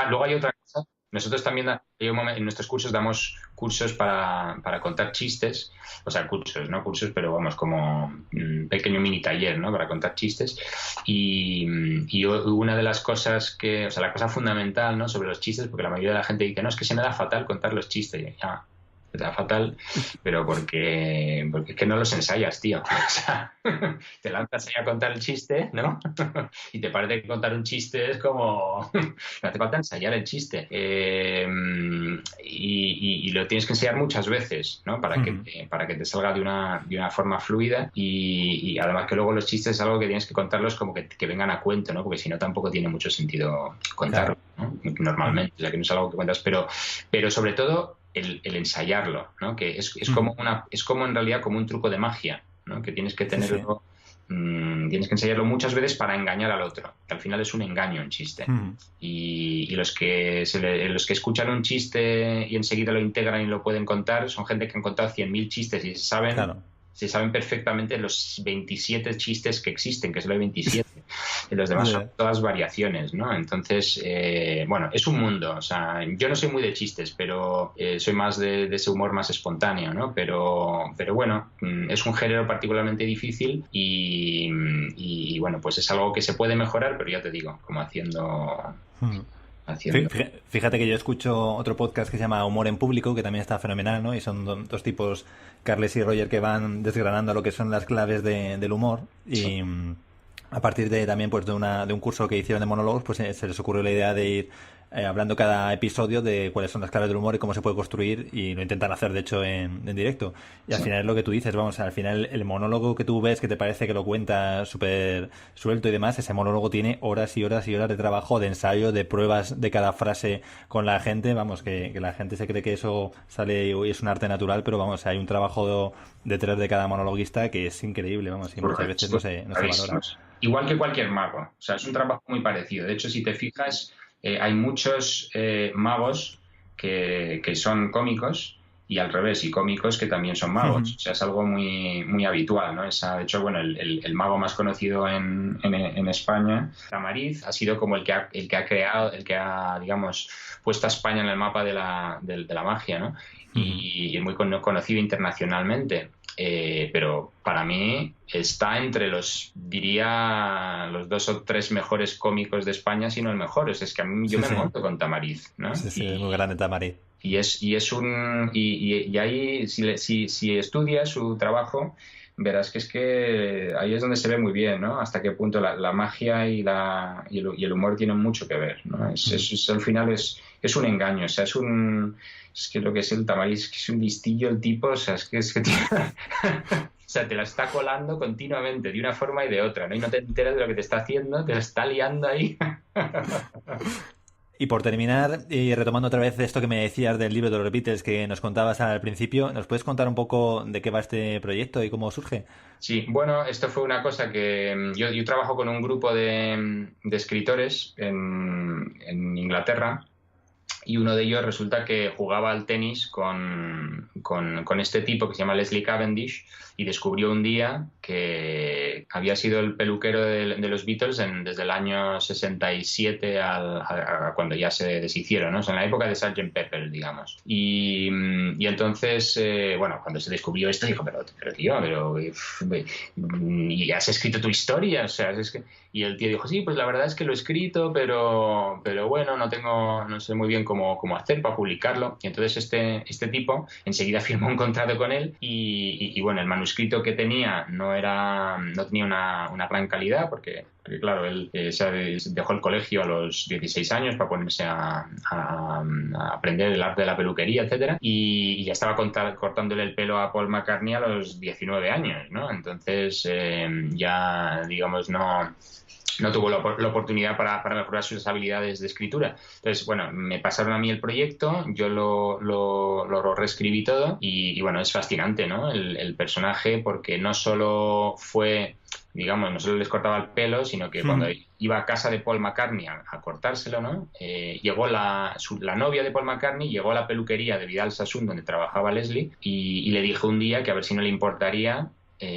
Luego hay otra cosa. Nosotros también en nuestros cursos damos cursos para contar chistes, o sea, no cursos, pero vamos, como un pequeño mini taller, ¿no? Para contar chistes. Y una de las cosas o sea, la cosa fundamental, ¿no? Sobre los chistes, porque la mayoría de la gente dice, no, es que se me da fatal contar los chistes. Y ya, te da fatal, pero porque es que no los ensayas, tío. O sea, te lanzas ahí a contar el chiste, ¿no? Y te parece que contar un chiste es como... No hace falta ensayar el chiste. Y lo tienes que ensayar muchas veces, ¿no? Para que te salga de una forma fluida, y además que luego los chistes es algo que tienes que contarlos como que vengan a cuento, ¿no? Porque si no tampoco tiene mucho sentido contarlo, ¿no? Normalmente, o sea, que no es algo que cuentas, pero sobre todo el ensayarlo, ¿no? Que es como en realidad como un truco de magia, ¿no? Que tienes que tenerlo, tienes que ensayarlo muchas veces para engañar al otro, que al final es un engaño un chiste. Y los que escuchan un chiste y enseguida lo integran y lo pueden contar son gente que han contado 100.000 chistes y se saben perfectamente los 27 chistes que existen, que solo hay 27. Y los demás son todas variaciones, ¿no? Entonces, bueno, es un mundo. O sea, yo no soy muy de chistes, pero soy más de ese humor más espontáneo, ¿no? Pero bueno, es un género particularmente difícil y bueno, pues es algo que se puede mejorar, pero ya te digo, como haciendo... Fíjate que yo escucho otro podcast que se llama Humor en Público, que también está fenomenal, ¿no? Y son dos tipos, Carles y Roger, que van desgranando lo que son las claves del humor. Y a partir de también pues de un curso que hicieron de monólogos, pues se les ocurrió la idea de ir hablando cada episodio de cuáles son las claves del humor y cómo se puede construir, y lo intentan hacer de hecho en directo. Y al final es lo que tú dices, vamos, al final el monólogo que tú ves que te parece que lo cuenta súper suelto y demás, ese monólogo tiene horas y horas y horas de trabajo, de ensayo, de pruebas de cada frase con la gente, vamos, que la gente se cree que eso sale y es un arte natural, pero vamos, hay un trabajo detrás de cada monologuista que es increíble, vamos, y muchas veces no se valora. Igual que cualquier mago, o sea, es un trabajo muy parecido. De hecho, si te fijas, hay muchos magos que son cómicos, y al revés, y cómicos que también son magos. O sea, es algo muy habitual, ¿no? De hecho, bueno, el mago más conocido en España, Tamariz, ha sido como el que ha, digamos, puesto a España en el mapa de la magia, ¿no? Y es muy conocido internacionalmente. Pero para mí está entre los 2 o 3 mejores cómicos de España, si no el mejor. Es que a mí yo me monto con Tamariz, ¿no? Sí, es muy grande Tamariz. Y ahí si estudias su trabajo, verás que es que ahí es donde se ve muy bien, ¿no? Hasta qué punto la magia y el humor tienen mucho que ver, ¿no? Al final es un engaño, o sea, es que lo que es el Tamariz, que es un listillo el tipo, o sea, es que o sea, te la está colando continuamente de una forma y de otra, ¿no? Y no te enteras de lo que te está haciendo, te la está liando ahí. Y por terminar, y retomando otra vez esto que me decías del libro de los Beatles que nos contabas al principio, ¿nos puedes contar un poco de qué va este proyecto y cómo surge? Sí, bueno, esto fue una cosa que yo trabajo con un grupo de escritores en Inglaterra, y uno de ellos resulta que jugaba al tenis con este tipo que se llama Leslie Cavendish, y descubrió un día que había sido el peluquero de los Beatles desde el año 67 a cuando ya se deshicieron, ¿no? O sea, en la época de Sgt. Pepper, digamos. Y entonces, bueno, cuando se descubrió esto, dijo, pero tío, ¿y has escrito tu historia? O sea, es que... Y el tío dijo, sí, pues la verdad es que lo he escrito, pero bueno, no sé muy bien cómo hacer para publicarlo. Y entonces este tipo enseguida firmó un contrato con él y bueno, el manuscrito que tenía no tenía una gran calidad porque claro, él dejó el colegio a los 16 años para ponerse a aprender el arte de la peluquería, etcétera, y ya estaba cortándole el pelo a Paul McCartney a los 19 años, ¿no? Entonces ya, digamos, no tuvo la oportunidad para mejorar sus habilidades de escritura. Entonces, bueno, me pasaron a mí el proyecto, yo lo reescribí todo y bueno, es fascinante, ¿no? El personaje, porque no solo fue, digamos, no solo les cortaba el pelo, sino que cuando iba a casa de Paul McCartney a cortárselo, ¿no? Llegó la novia de Paul McCartney, llegó a la peluquería de Vidal Sassoon, donde trabajaba Leslie, y le dijo un día que a ver si no le importaría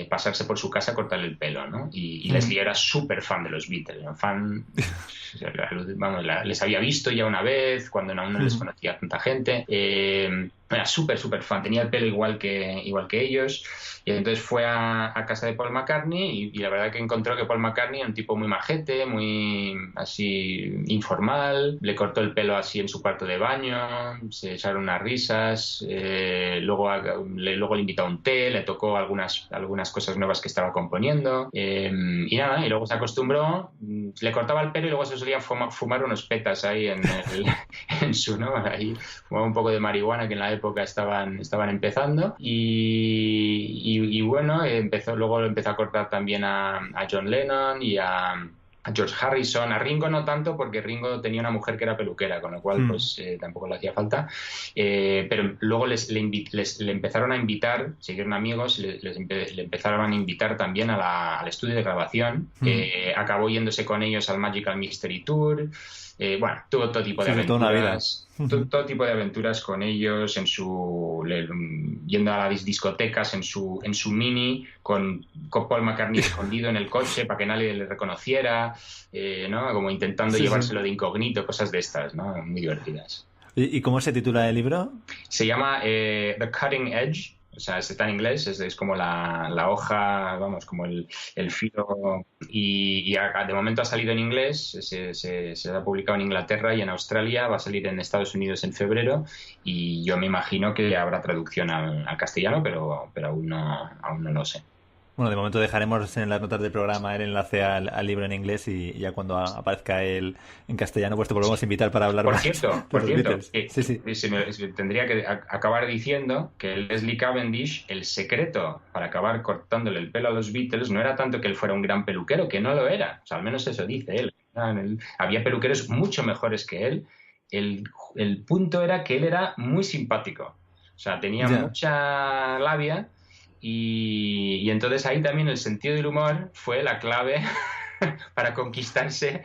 pasarse por su casa a cortarle el pelo, ¿no? Y Leslie era súper fan de los Beatles, ¿no? Fan, vamos, les había visto ya una vez, cuando aún no les conocía tanta gente. Era súper fan, tenía el pelo igual que ellos, y entonces fue a casa de Paul McCartney y la verdad que encontró que Paul McCartney era un tipo muy majete, muy así informal, le cortó el pelo así en su cuarto de baño, se echaron unas risas, luego le invitó a un té, le tocó algunas cosas nuevas que estaba componiendo, y nada, y luego se acostumbró, le cortaba el pelo y luego se solía fumar unos petas ahí en su, ¿no? Ahí fumaba un poco de marihuana que en la época estaban empezando y bueno, luego empezó a cortar también a John Lennon y a George Harrison, a Ringo no tanto porque Ringo tenía una mujer que era peluquera, con lo cual pues tampoco le hacía falta, pero luego le empezaron a invitar, siguieron amigos, le empezaron a invitar también al estudio de grabación, acabó yéndose con ellos al Magical Mystery Tour. Bueno, tuvo todo tipo de aventuras. Todo tipo de aventuras con ellos, yendo a las discotecas en su Mini, con Paul McCartney escondido en el coche para que nadie le reconociera, ¿no? Como intentando llevárselo de incógnito, cosas de estas, ¿no? Muy divertidas. ¿Y cómo se titula el libro? Se llama The Cutting Edge. O sea, está en inglés, es como la hoja, vamos, como el filo. Y de momento ha salido en inglés, se ha publicado en Inglaterra y en Australia, va a salir en Estados Unidos en febrero y yo me imagino que habrá traducción al castellano, pero aún no lo sé. Bueno, de momento dejaremos en las notas del programa el enlace al libro en inglés y ya cuando aparezca él en castellano, pues te volvemos a invitar para hablar por más cierto, sí. Tendría que acabar diciendo que Leslie Cavendish, el secreto para acabar cortándole el pelo a los Beatles no era tanto que él fuera un gran peluquero, que no lo era, o sea, al menos eso dice él. Había peluqueros mucho mejores que él. El punto era que él era muy simpático, o sea, tenía mucha labia. Y entonces ahí también el sentido del humor fue la clave para conquistarse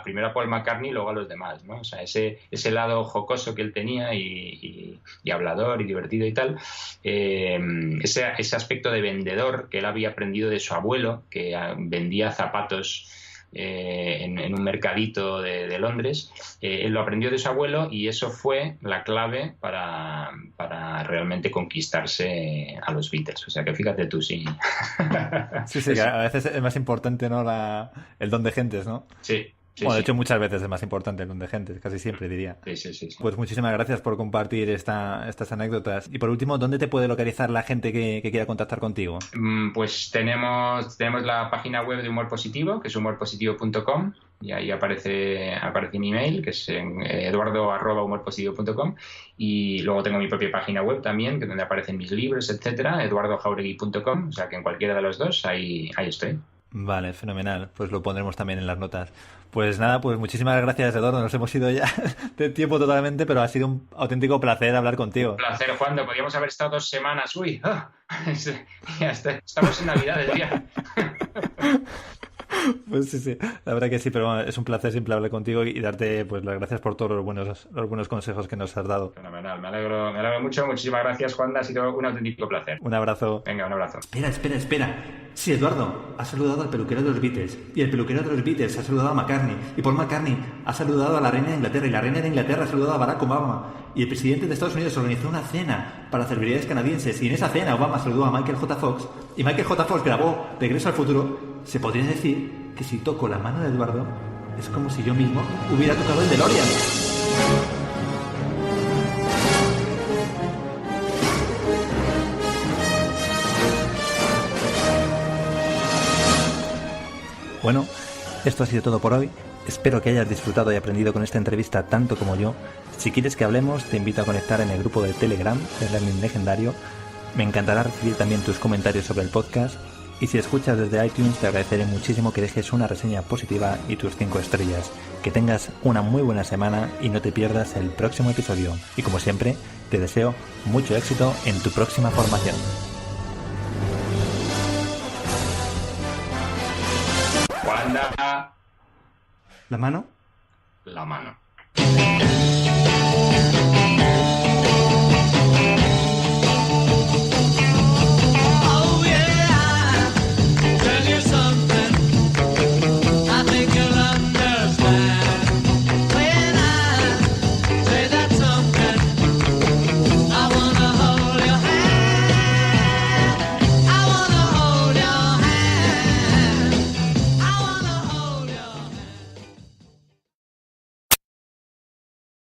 primero a Paul McCartney y luego a los demás, ¿no? O sea, ese lado jocoso que él tenía y hablador y divertido y tal, ese aspecto de vendedor que él había aprendido de su abuelo, que vendía zapatos en un mercadito de Londres, él lo aprendió de su abuelo y eso fue la clave para realmente conquistarse a los Beatles. O sea que fíjate tú, sí. Sí, que a veces es más importante, ¿no? El don de gentes, ¿no? Sí. De hecho, muchas veces es más importante el don de gente, casi siempre diría. Sí. Pues muchísimas gracias por compartir estas anécdotas. Y por último, ¿dónde te puede localizar la gente que quiera contactar contigo? Pues tenemos la página web de Humor Positivo, que es humorpositivo.com, y ahí aparece mi email, que es eduardo@humorpositivo.com, y luego tengo mi propia página web también, que es donde aparecen mis libros, etcétera, eduardojauregui.com, o sea que en cualquiera de los dos ahí estoy. Vale, fenomenal. Pues lo pondremos también en las notas. Pues nada, pues muchísimas gracias, Eduardo. Nos hemos ido ya de tiempo totalmente, pero ha sido un auténtico placer hablar contigo. Un placer, Juan. Podríamos haber estado 2 semanas. Uy, ya está. Estamos en Navidades ya. Pues sí, la verdad que sí, pero bueno, es un placer siempre hablar contigo y darte pues las gracias por todos los buenos consejos que nos has dado. Fenomenal, me alegro mucho. Muchísimas gracias, Juan, ha sido un auténtico placer. Un abrazo. Venga, un abrazo. Espera. Sí, Eduardo ha saludado al peluquero de los Beatles y el peluquero de los Beatles ha saludado a McCartney y Paul McCartney ha saludado a la reina de Inglaterra y la reina de Inglaterra ha saludado a Barack Obama y el presidente de Estados Unidos organizó una cena para celebridades canadienses y en esa cena Obama saludó a Michael J. Fox y Michael J. Fox grabó Regreso al Futuro. Se podría decir que si toco la mano de Eduardo es como si yo mismo hubiera tocado el DeLorean. Bueno, esto ha sido todo por hoy. Espero que hayas disfrutado y aprendido con esta entrevista tanto como yo. Si quieres que hablemos, te invito a conectar en el grupo de Telegram de Learning Legendario. Me encantará recibir también tus comentarios sobre el podcast. Y si escuchas desde iTunes, te agradeceré muchísimo que dejes una reseña positiva y tus 5 estrellas. Que tengas una muy buena semana y no te pierdas el próximo episodio. Y como siempre, te deseo mucho éxito en tu próxima formación. Juanda. ¿La mano? La mano.